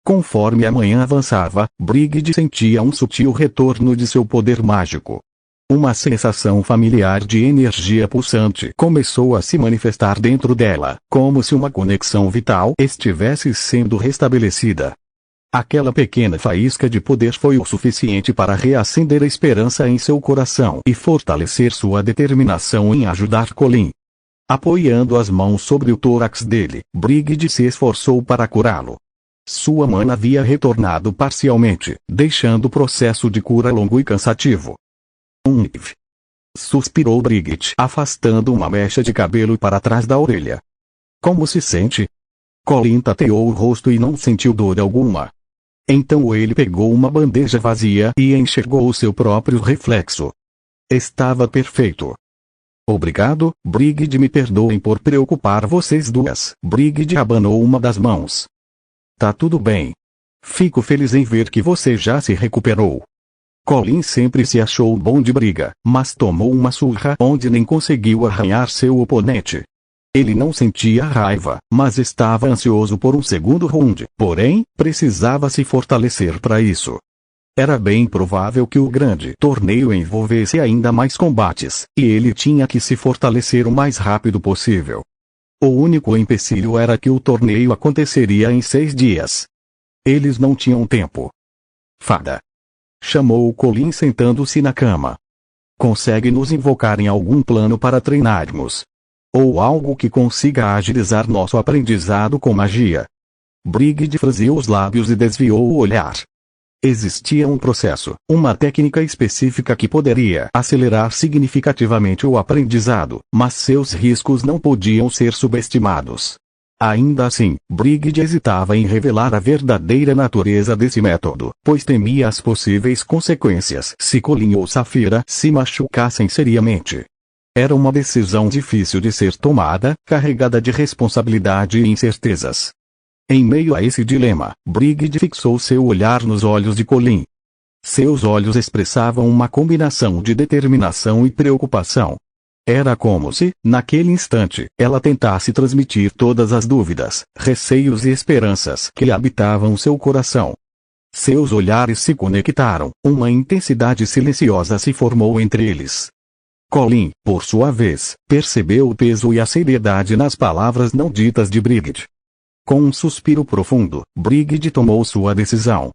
S1: Conforme a manhã avançava, Brigid sentia um sutil retorno de seu poder mágico. Uma sensação familiar de energia pulsante começou a se manifestar dentro dela, como se uma conexão vital estivesse sendo restabelecida. Aquela pequena faísca de poder foi o suficiente para reacender a esperança em seu coração e fortalecer sua determinação em ajudar Colin. Apoiando as mãos sobre o tórax dele, Brigid se esforçou para curá-lo. Sua mana havia retornado parcialmente, deixando o processo de cura longo e cansativo. Suspirou Brigid, afastando uma mecha de cabelo para trás da orelha. Como se sente? Colin tateou o rosto e não sentiu dor alguma. Então ele pegou uma bandeja vazia e enxergou o seu próprio reflexo. Estava perfeito. Obrigado, Brigid, me perdoem por preocupar vocês duas. Brigid abanou uma das mãos. Tá tudo bem. Fico feliz em ver que você já se recuperou. Colin sempre se achou bom de briga, mas tomou uma surra onde nem conseguiu arranhar seu oponente. Ele não sentia raiva, mas estava ansioso por um segundo round, porém, precisava se fortalecer para isso. Era bem provável que o grande torneio envolvesse ainda mais combates, e ele tinha que se fortalecer o mais rápido possível. O único empecilho era que o torneio aconteceria em 6 dias. Eles não tinham tempo. Fada! Chamou Colin sentando-se na cama. Consegue nos invocar em algum plano para treinarmos? Ou algo que consiga agilizar nosso aprendizado com magia? Brigid franziu os lábios e desviou o olhar. Existia um processo, uma técnica específica que poderia acelerar significativamente o aprendizado, mas seus riscos não podiam ser subestimados. Ainda assim, Brigid hesitava em revelar a verdadeira natureza desse método, pois temia as possíveis consequências se Colin ou Saphira se machucassem seriamente. Era uma decisão difícil de ser tomada, carregada de responsabilidade e incertezas. Em meio a esse dilema, Brigid fixou seu olhar nos olhos de Colin. Seus olhos expressavam uma combinação de determinação e preocupação. Era como se, naquele instante, ela tentasse transmitir todas as dúvidas, receios e esperanças que habitavam seu coração. Seus olhares se conectaram, uma intensidade silenciosa se formou entre eles. Colin, por sua vez, percebeu o peso e a seriedade nas palavras não ditas de Brigid. Com um suspiro profundo, Brigid tomou sua decisão.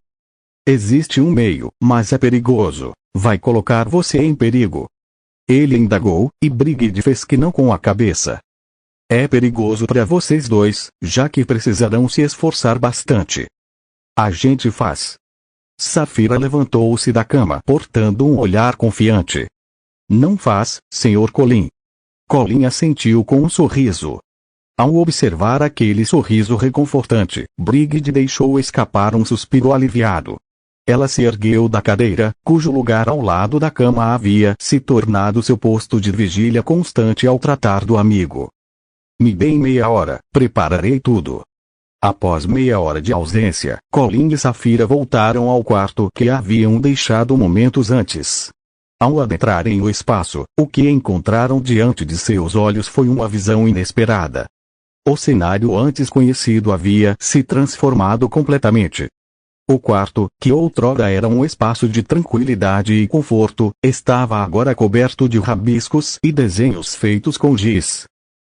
S1: Existe um meio, mas é perigoso. Vai colocar você em perigo. Ele indagou, e Brigid fez que não com a cabeça. É perigoso para vocês dois, já que precisarão se esforçar bastante. A gente faz. Saphira levantou-se da cama portando um olhar confiante. Não faz, Sr. Colin. Colin assentiu com um sorriso. Ao observar aquele sorriso reconfortante, Brigid deixou escapar um suspiro aliviado. Ela se ergueu da cadeira, cujo lugar ao lado da cama havia se tornado seu posto de vigília constante ao tratar do amigo. Me dê meia hora, prepararei tudo. Após meia hora de ausência, Colin e Saphira voltaram ao quarto que haviam deixado momentos antes. Ao adentrarem no espaço, o que encontraram diante de seus olhos foi uma visão inesperada. O cenário antes conhecido havia se transformado completamente. O quarto, que outrora era um espaço de tranquilidade e conforto, estava agora coberto de rabiscos e desenhos feitos com giz.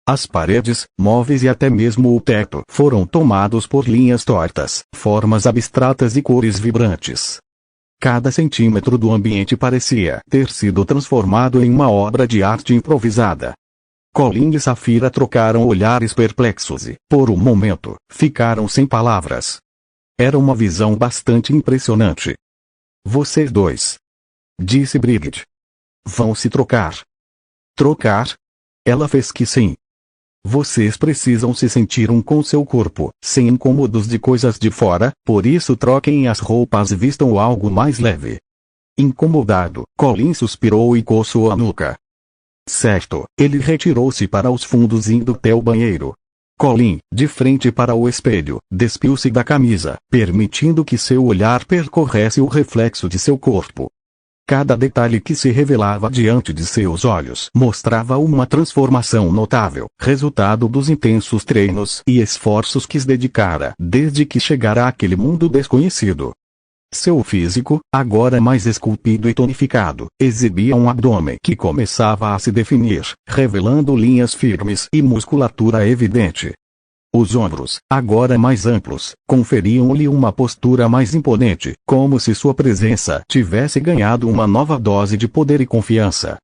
S1: As paredes, móveis e até mesmo o teto foram tomados por linhas tortas, formas abstratas e cores vibrantes. Cada centímetro do ambiente parecia ter sido transformado em uma obra de arte improvisada. Colin e Saphira trocaram olhares perplexos e, por um momento, ficaram sem palavras. Era uma visão bastante impressionante. Vocês dois, disse Brigid, vão se trocar. Trocar? Ela fez que sim. Vocês precisam se sentir um com seu corpo, sem incômodos de coisas de fora, por isso troquem as roupas e vistam algo mais leve. Incomodado, Colin suspirou e coçou a nuca. Certo, ele retirou-se para os fundos indo até o banheiro. Colin, de frente para o espelho, despiu-se da camisa, permitindo que seu olhar percorresse o reflexo de seu corpo. Cada detalhe que se revelava diante de seus olhos mostrava uma transformação notável, resultado dos intensos treinos e esforços que se dedicara desde que chegara àquele mundo desconhecido. Seu físico, agora mais esculpido e tonificado, exibia um abdômen que começava a se definir, revelando linhas firmes e musculatura evidente. Os ombros, agora mais amplos, conferiam-lhe uma postura mais imponente, como se sua presença tivesse ganhado uma nova dose de poder e confiança.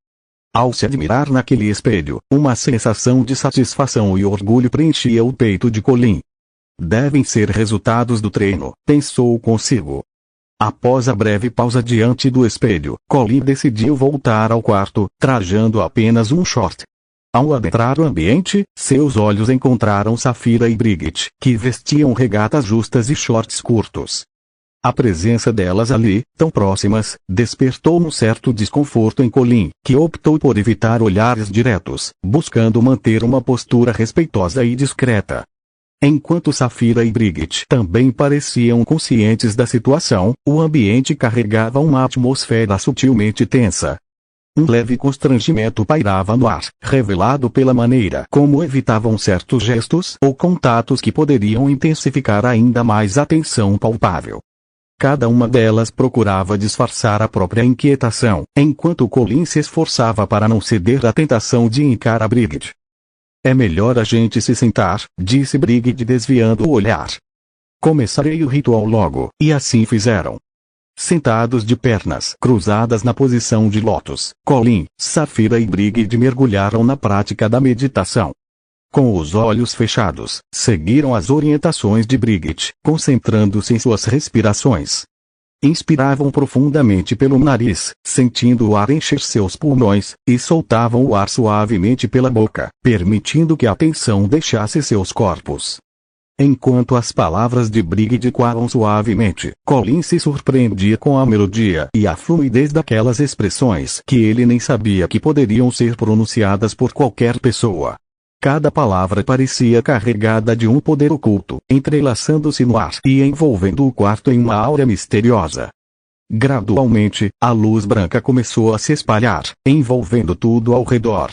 S1: Ao se admirar naquele espelho, uma sensação de satisfação e orgulho preenchia o peito de Colin. Devem ser resultados do treino, pensou consigo. Após a breve pausa diante do espelho, Colin decidiu voltar ao quarto, trajando apenas um short. Ao adentrar o ambiente, seus olhos encontraram Saphira e Brigid, que vestiam regatas justas e shorts curtos. A presença delas ali, tão próximas, despertou um certo desconforto em Colin, que optou por evitar olhares diretos, buscando manter uma postura respeitosa e discreta. Enquanto Saphira e Brigid também pareciam conscientes da situação, o ambiente carregava uma atmosfera sutilmente tensa. Um leve constrangimento pairava no ar, revelado pela maneira como evitavam certos gestos ou contatos que poderiam intensificar ainda mais a tensão palpável. Cada uma delas procurava disfarçar a própria inquietação, enquanto Colin se esforçava para não ceder à tentação de encarar Brigid. É melhor a gente se sentar, disse Brigid desviando o olhar. Começarei o ritual logo, e assim fizeram. Sentados de pernas cruzadas na posição de lótus, Colin, Saphira e Brigid mergulharam na prática da meditação. Com os olhos fechados, seguiram as orientações de Brigid, concentrando-se em suas respirações. Inspiravam profundamente pelo nariz, sentindo o ar encher seus pulmões, e soltavam o ar suavemente pela boca, permitindo que a tensão deixasse seus corpos. Enquanto as palavras de Brigid ecoavam suavemente, Colin se surpreendia com a melodia e a fluidez daquelas expressões que ele nem sabia que poderiam ser pronunciadas por qualquer pessoa. Cada palavra parecia carregada de um poder oculto, entrelaçando-se no ar e envolvendo o quarto em uma aura misteriosa. Gradualmente, a luz branca começou a se espalhar, envolvendo tudo ao redor.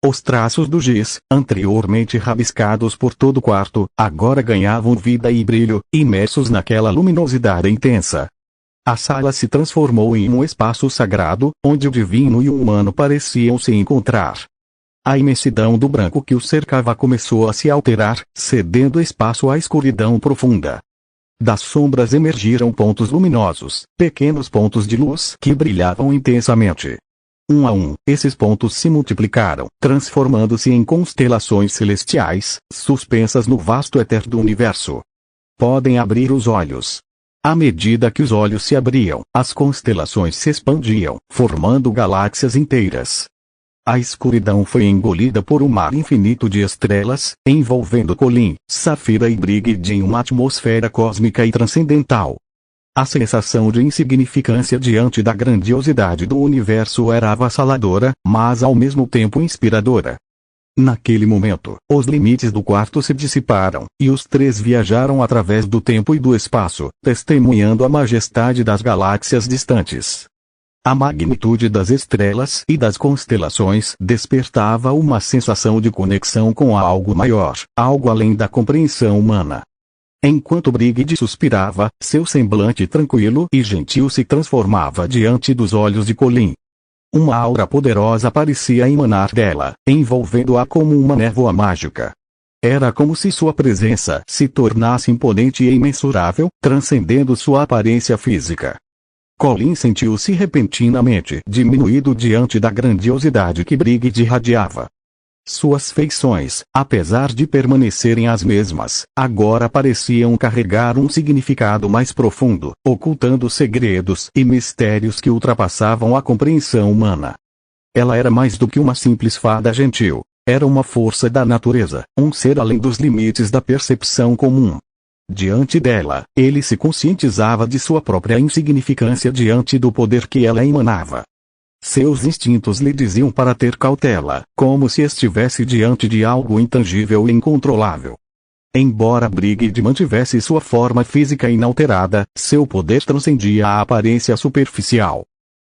S1: Os traços do giz, anteriormente rabiscados por todo o quarto, agora ganhavam vida e brilho, imersos naquela luminosidade intensa. A sala se transformou em um espaço sagrado, onde o divino e o humano pareciam se encontrar. A imensidão do branco que o cercava começou a se alterar, cedendo espaço à escuridão profunda. Das sombras emergiram pontos luminosos, pequenos pontos de luz que brilhavam intensamente. Um a um, esses pontos se multiplicaram, transformando-se em constelações celestiais, suspensas no vasto éter do universo. Podem abrir os olhos. À medida que os olhos se abriam, as constelações se expandiam, formando galáxias inteiras. A escuridão foi engolida por um mar infinito de estrelas, envolvendo Colin, Saphira e Brigid em uma atmosfera cósmica e transcendental. A sensação de insignificância diante da grandiosidade do universo era avassaladora, mas ao mesmo tempo inspiradora. Naquele momento, os limites do quarto se dissiparam, e os três viajaram através do tempo e do espaço, testemunhando a majestade das galáxias distantes. A magnitude das estrelas e das constelações despertava uma sensação de conexão com algo maior, algo além da compreensão humana. Enquanto Brigid suspirava, seu semblante tranquilo e gentil se transformava diante dos olhos de Colin. Uma aura poderosa parecia emanar dela, envolvendo-a como uma névoa mágica. Era como se sua presença se tornasse imponente e imensurável, transcendendo sua aparência física. Colin sentiu-se repentinamente diminuído diante da grandiosidade que Brigid irradiava. Suas feições, apesar de permanecerem as mesmas, agora pareciam carregar um significado mais profundo, ocultando segredos e mistérios que ultrapassavam a compreensão humana. Ela era mais do que uma simples fada gentil. Era uma força da natureza, um ser além dos limites da percepção comum. Diante dela, ele se conscientizava de sua própria insignificância diante do poder que ela emanava. Seus instintos lhe diziam para ter cautela, como se estivesse diante de algo intangível e incontrolável. Embora Brigid mantivesse sua forma física inalterada, seu poder transcendia a aparência superficial.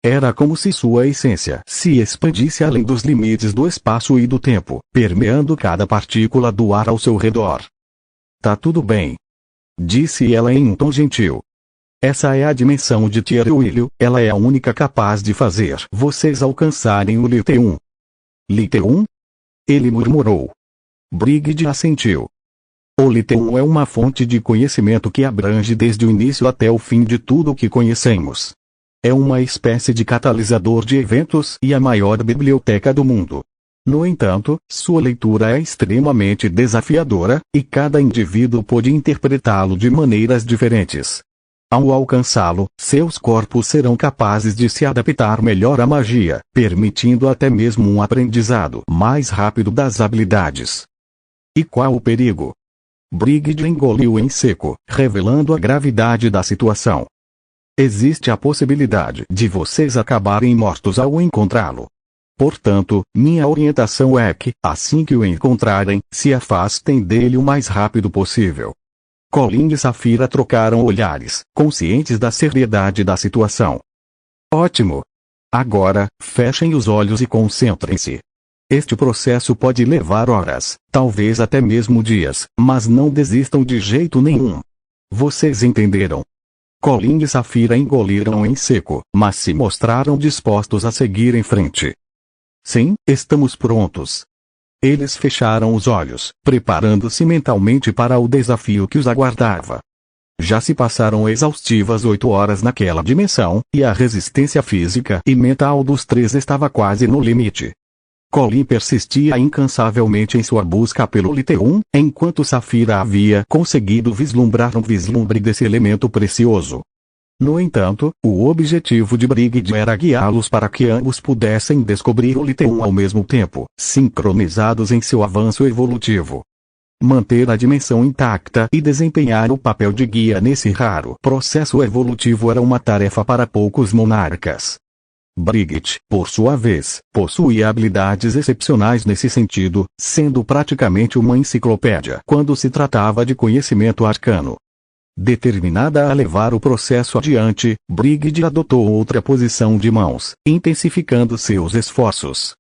S1: Era como se sua essência se expandisse além dos limites do espaço e do tempo, permeando cada partícula do ar ao seu redor. "Tá tudo bem", disse ela em um tom gentil. "Essa é a dimensão de Tierwilliam, ela é a única capaz de fazer vocês alcançarem o Lite 1. Lite 1? Ele murmurou. Brigid assentiu. O Lite 1 é uma fonte de conhecimento que abrange desde o início até o fim de tudo o que conhecemos. É uma espécie de catalisador de eventos e a maior biblioteca do mundo. No entanto, sua leitura é extremamente desafiadora, e cada indivíduo pode interpretá-lo de maneiras diferentes. Ao alcançá-lo, seus corpos serão capazes de se adaptar melhor à magia, permitindo até mesmo um aprendizado mais rápido das habilidades. E qual o perigo? Brigid engoliu em seco, revelando a gravidade da situação. Existe a possibilidade de vocês acabarem mortos ao encontrá-lo. Portanto, minha orientação é que, assim que o encontrarem, se afastem dele o mais rápido possível. Colin e Saphira trocaram olhares, conscientes da seriedade da situação. Ótimo! Agora, fechem os olhos e concentrem-se. Este processo pode levar horas, talvez até mesmo dias, mas não desistam de jeito nenhum. Vocês entenderam? Colin e Saphira engoliram em seco, mas se mostraram dispostos a seguir em frente. Sim, estamos prontos. Eles fecharam os olhos, preparando-se mentalmente para o desafio que os aguardava. Já se passaram exaustivas 8 horas naquela dimensão, e a resistência física e mental dos três estava quase no limite. Colin persistia incansavelmente em sua busca pelo Liteum, enquanto Saphira havia conseguido vislumbrar um vislumbre desse elemento precioso. No entanto, o objetivo de Brigid era guiá-los para que ambos pudessem descobrir o Liteum ao mesmo tempo, sincronizados em seu avanço evolutivo. Manter a dimensão intacta e desempenhar o papel de guia nesse raro processo evolutivo era uma tarefa para poucos monarcas. Brigid, por sua vez, possuía habilidades excepcionais nesse sentido, sendo praticamente uma enciclopédia quando se tratava de conhecimento arcano. Determinada a levar o processo adiante, Brigid adotou outra posição de mãos, intensificando seus esforços.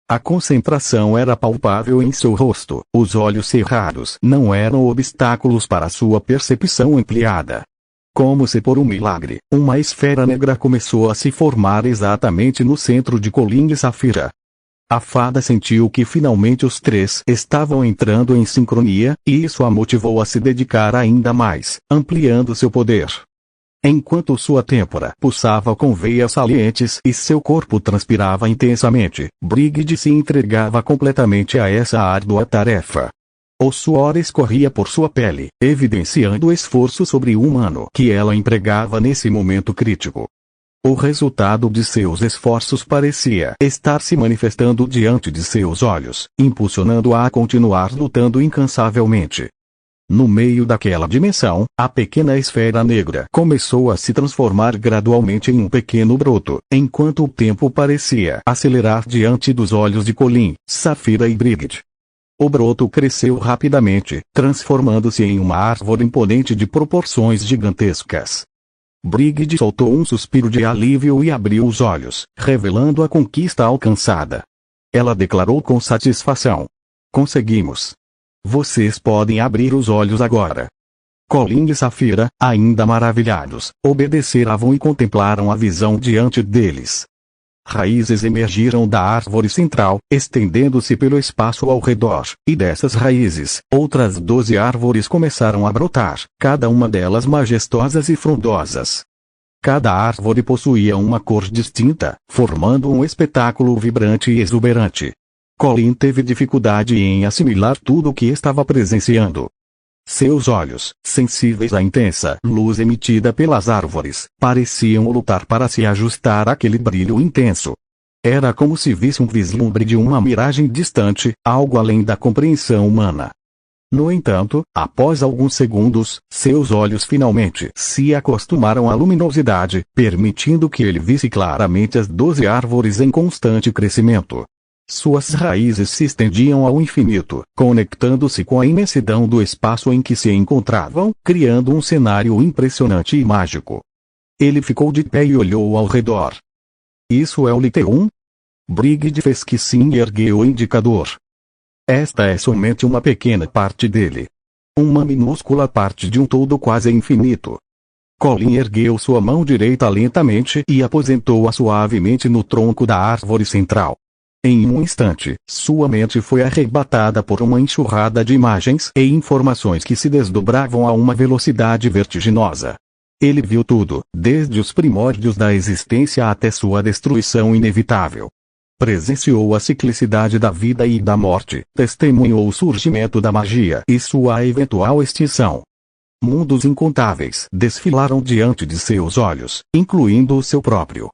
S1: A concentração era palpável em seu rosto, os olhos cerrados não eram obstáculos para sua percepção ampliada. Como se por um milagre, uma esfera negra começou a se formar exatamente no centro de Colin e Saphira. A fada sentiu que finalmente os três estavam entrando em sincronia, e isso a motivou a se dedicar ainda mais, ampliando seu poder. Enquanto sua têmpora pulsava com veias salientes e seu corpo transpirava intensamente, Brigid se entregava completamente a essa árdua tarefa. O suor escorria por sua pele, evidenciando o esforço sobre-humano que ela empregava nesse momento crítico. O resultado de seus esforços parecia estar se manifestando diante de seus olhos, impulsionando-a a continuar lutando incansavelmente. No meio daquela dimensão, a pequena esfera negra começou a se transformar gradualmente em um pequeno broto, enquanto o tempo parecia acelerar diante dos olhos de Colin, Saphira e Brigid. O broto cresceu rapidamente, transformando-se em uma árvore imponente de proporções gigantescas. Brigid soltou um suspiro de alívio e abriu os olhos, revelando a conquista alcançada. Ela declarou com satisfação: "Conseguimos. Vocês podem abrir os olhos agora." Colin e Saphira, ainda maravilhados, obedeceram e contemplaram a visão diante deles. Raízes emergiram da árvore central, estendendo-se pelo espaço ao redor, e dessas raízes, outras 12 árvores começaram a brotar, cada uma delas majestosas e frondosas. Cada árvore possuía uma cor distinta, formando um espetáculo vibrante e exuberante. Colin teve dificuldade em assimilar tudo o que estava presenciando. Seus olhos, sensíveis à intensa luz emitida pelas árvores, pareciam lutar para se ajustar àquele brilho intenso. Era como se visse um vislumbre de uma miragem distante, algo além da compreensão humana. No entanto, após alguns segundos, seus olhos finalmente se acostumaram à luminosidade, permitindo que ele visse claramente as 12 árvores em constante crescimento. Suas raízes se estendiam ao infinito, conectando-se com a imensidão do espaço em que se encontravam, criando um cenário impressionante e mágico. Ele ficou de pé e olhou ao redor. "Isso é o Liteum?" Brigid fez que sim e ergueu o indicador. "Esta é somente uma pequena parte dele. Uma minúscula parte de um todo quase infinito." Colin ergueu sua mão direita lentamente e aposentou-a suavemente no tronco da árvore central. Em um instante, sua mente foi arrebatada por uma enxurrada de imagens e informações que se desdobravam a uma velocidade vertiginosa. Ele viu tudo, desde os primórdios da existência até sua destruição inevitável. Presenciou a ciclicidade da vida e da morte, testemunhou o surgimento da magia e sua eventual extinção. Mundos incontáveis desfilaram diante de seus olhos, incluindo o seu próprio.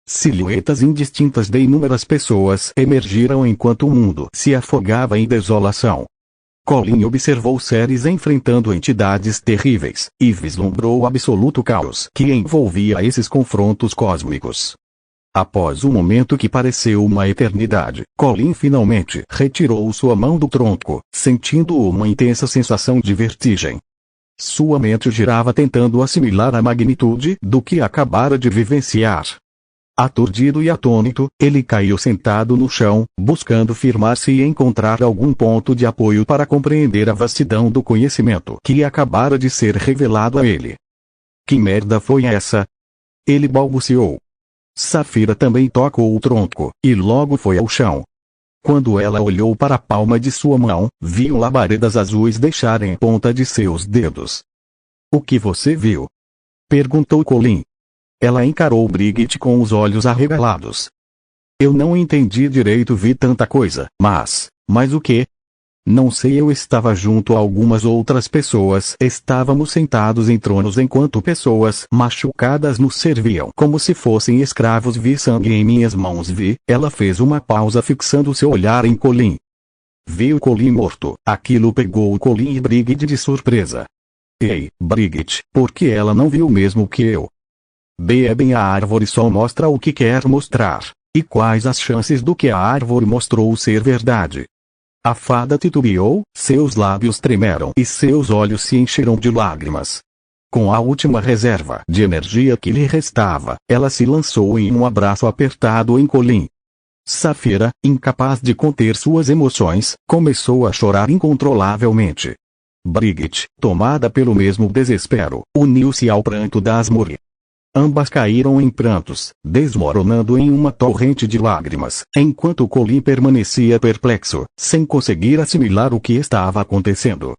S1: Silhuetas indistintas de inúmeras pessoas emergiram enquanto o mundo se afogava em desolação. Colin observou seres enfrentando entidades terríveis, e vislumbrou o absoluto caos que envolvia esses confrontos cósmicos. Após um momento que pareceu uma eternidade, Colin finalmente retirou sua mão do tronco, sentindo uma intensa sensação de vertigem. Sua mente girava tentando assimilar a magnitude do que acabara de vivenciar. Aturdido e atônito, ele caiu sentado no chão, buscando firmar-se e encontrar algum ponto de apoio para compreender a vastidão do conhecimento que acabara de ser revelado a ele. "Que merda foi essa?" ele balbuciou. Saphira também tocou o tronco, e logo foi ao chão. Quando ela olhou para a palma de sua mão, viu labaredas azuis deixarem a ponta de seus dedos. O que você viu? Perguntou Colin. Ela encarou Brigitte com os olhos arregalados. Eu não entendi direito, vi tanta coisa, mas o quê? Não sei, eu estava junto a algumas outras pessoas. Estávamos sentados em tronos enquanto pessoas machucadas nos serviam como se fossem escravos. Vi sangue em minhas mãos. Ela fez uma pausa fixando seu olhar em Colin. Vi o Colin morto. Aquilo pegou o Colin e Brigitte de surpresa. Ei, Brigitte, por que ela não viu o mesmo que eu? Bem, a árvore só mostra o que quer mostrar. E quais as chances do que a árvore mostrou ser verdade? A fada titubeou, seus lábios tremeram e seus olhos se encheram de lágrimas. Com a última reserva de energia que lhe restava, ela se lançou em um abraço apertado em Colin. Saphira, incapaz de conter suas emoções, começou a chorar incontrolavelmente. Brigitte, tomada pelo mesmo desespero, uniu-se ao pranto da Asmuri. Ambas caíram em prantos, desmoronando em uma torrente de lágrimas, enquanto Colin permanecia perplexo, sem conseguir assimilar o que estava acontecendo.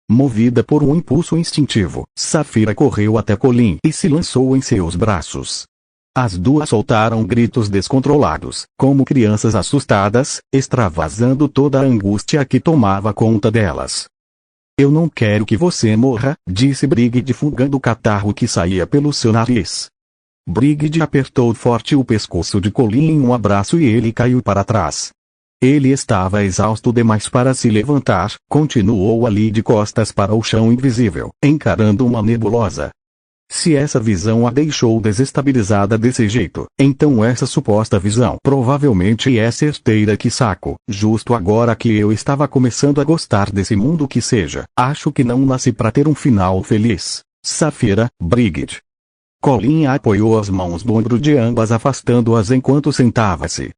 S1: Movida por um impulso instintivo, Saphira correu até Colin e se lançou em seus braços. As duas soltaram gritos descontrolados, como crianças assustadas, extravasando toda a angústia que tomava conta delas. Eu não quero que você morra, disse Brigitte fungando o catarro que saía pelo seu nariz. Brigitte apertou forte o pescoço de Colin em um abraço e ele caiu para trás. Ele estava exausto demais para se levantar, continuou ali de costas para o chão invisível, encarando uma nebulosa. Se essa visão a deixou desestabilizada desse jeito, então essa suposta visão provavelmente é certeira que saco. Justo agora que eu estava começando a gostar desse mundo que seja, acho que não nasci para ter um final feliz. Saphira, Brigitte. Colin apoiou as mãos no ombro de ambas afastando-as enquanto sentava-se.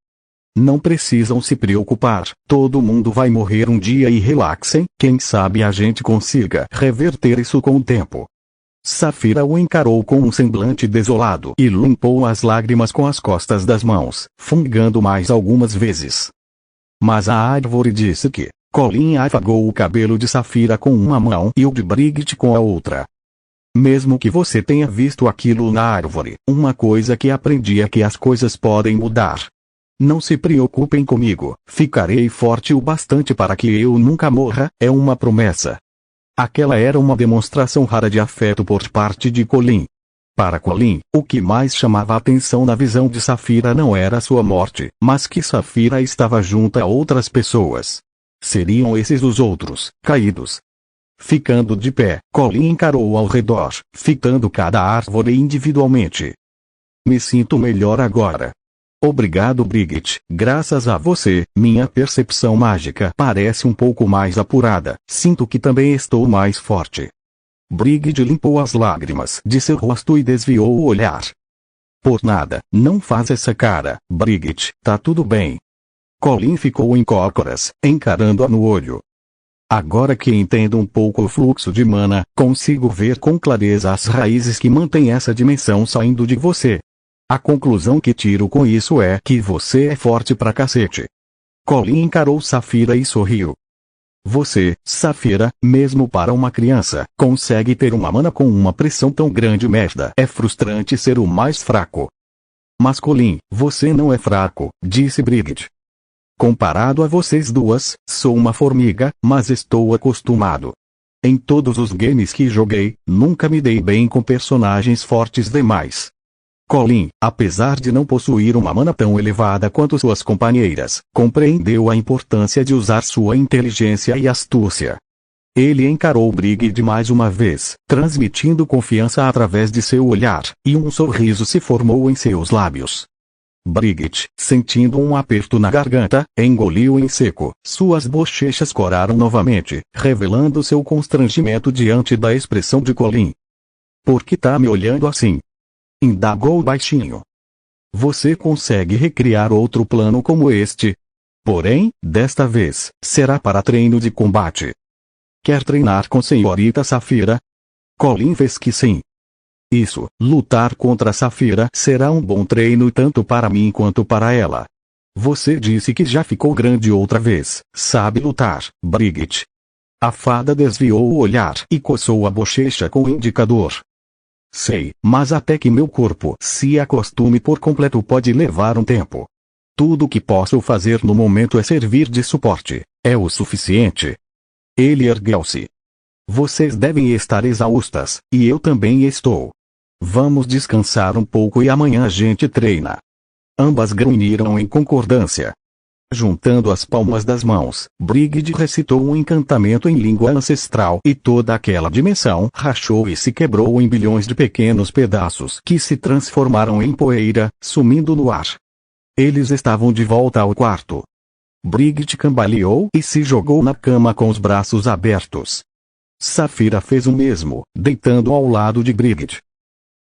S1: Não precisam se preocupar, todo mundo vai morrer um dia e relaxem, quem sabe a gente consiga reverter isso com o tempo. Saphira o encarou com um semblante desolado e limpou as lágrimas com as costas das mãos, fungando mais algumas vezes. Mas a árvore disse que. Colin afagou o cabelo de Saphira com uma mão e o de Brigitte com a outra. Mesmo que você tenha visto aquilo na árvore, uma coisa que aprendi é que as coisas podem mudar. Não se preocupem comigo, ficarei forte o bastante para que eu nunca morra, é uma promessa. Aquela era uma demonstração rara de afeto por parte de Colin. Para Colin, o que mais chamava a atenção na visão de Saphira não era sua morte, mas que Saphira estava junto a outras pessoas. Seriam esses os outros, caídos. Ficando de pé, Colin encarou ao redor, fitando cada árvore individualmente. Me sinto melhor agora. Obrigado, Brigitte. Graças a você, minha percepção mágica parece um pouco mais apurada. Sinto que também estou mais forte. Brigitte limpou as lágrimas de seu rosto e desviou o olhar. Por nada, não faz essa cara, Brigitte, tá tudo bem. Colin ficou em cócoras, encarando-a no olho. Agora que entendo um pouco o fluxo de mana, consigo ver com clareza as raízes que mantêm essa dimensão saindo de você. A conclusão que tiro com isso é que você é forte pra cacete. Colin encarou Saphira e sorriu. Você, Saphira, mesmo para uma criança, consegue ter uma mana com uma pressão tão grande, merda. É frustrante ser o mais fraco. Mas Colin, você não é fraco, disse Brigitte. Comparado a vocês duas, sou uma formiga, mas estou acostumado. Em todos os games que joguei, nunca me dei bem com personagens fortes demais. Colin, apesar de não possuir uma mana tão elevada quanto suas companheiras, compreendeu a importância de usar sua inteligência e astúcia. Ele encarou Brigitte mais uma vez, transmitindo confiança através de seu olhar, e um sorriso se formou em seus lábios. Brigitte, sentindo um aperto na garganta, engoliu em seco, suas bochechas coraram novamente, revelando seu constrangimento diante da expressão de Colin. Por que tá me olhando assim? Indagou baixinho. Você consegue recriar outro plano como este? Porém, desta vez, será para treino de combate. Quer treinar com senhorita Saphira? Colin fez que sim. Isso, lutar contra Saphira será um bom treino tanto para mim quanto para ela. Você disse que já ficou grande outra vez, sabe lutar, Brigitte. A fada desviou o olhar e coçou a bochecha com o indicador. Sei, mas até que meu corpo se acostume por completo pode levar um tempo. Tudo o que posso fazer no momento é servir de suporte. É o suficiente. Ele ergueu-se. Vocês devem estar exaustas, e eu também estou. Vamos descansar um pouco e amanhã a gente treina. Ambas grunhiram em concordância. Juntando as palmas das mãos, Brigid recitou um encantamento em língua ancestral e toda aquela dimensão rachou e se quebrou em bilhões de pequenos pedaços que se transformaram em poeira, sumindo no ar. Eles estavam de volta ao quarto. Brigid cambaleou e se jogou na cama com os braços abertos. Saphira fez o mesmo, deitando ao lado de Brigid.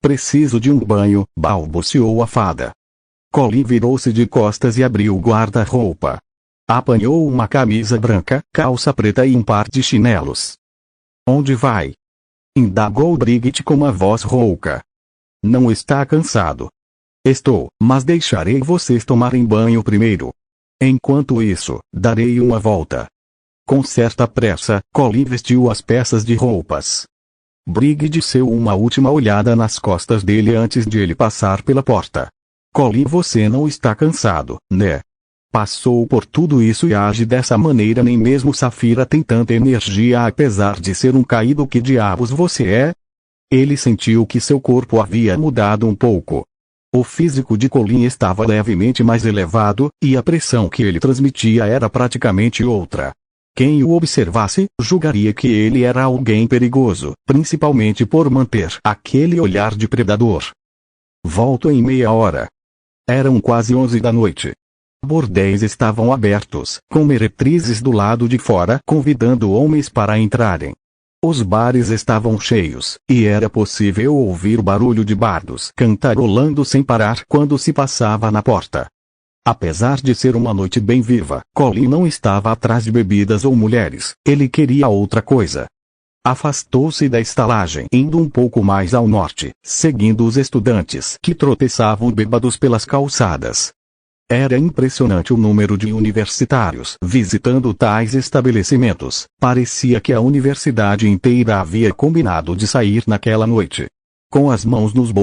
S1: Preciso de um banho, balbuciou a fada. Colin virou-se de costas e abriu o guarda-roupa. Apanhou uma camisa branca, calça preta e um par de chinelos. Onde vai? Indagou Brigid com uma voz rouca. Não está cansado? Estou, mas deixarei vocês tomarem banho primeiro. Enquanto isso, darei uma volta. Com certa pressa, Colin vestiu as peças de roupas. Brigid deu uma última olhada nas costas dele antes de ele passar pela porta. Colin, você não está cansado, né? Passou por tudo isso e age dessa maneira. Nem mesmo Saphira tem tanta energia apesar de ser um caído. Que diabos você é? Ele sentiu que seu corpo havia mudado um pouco. O físico de Colin estava levemente mais elevado, e a pressão que ele transmitia era praticamente outra. Quem o observasse, julgaria que ele era alguém perigoso, principalmente por manter aquele olhar de predador. Volto em meia hora. Eram quase 11 da noite. Bordéis estavam abertos, com meretrizes do lado de fora convidando homens para entrarem. Os bares estavam cheios, e era possível ouvir o barulho de bardos cantarolando sem parar quando se passava na porta. Apesar de ser uma noite bem viva, Colin não estava atrás de bebidas ou mulheres, ele queria outra coisa. Afastou-se da estalagem indo um pouco mais ao norte, seguindo os estudantes que tropeçavam bêbados pelas calçadas. Era impressionante o número de universitários visitando tais estabelecimentos, parecia que a universidade inteira havia combinado de sair naquela noite. Com as mãos nos bolsos,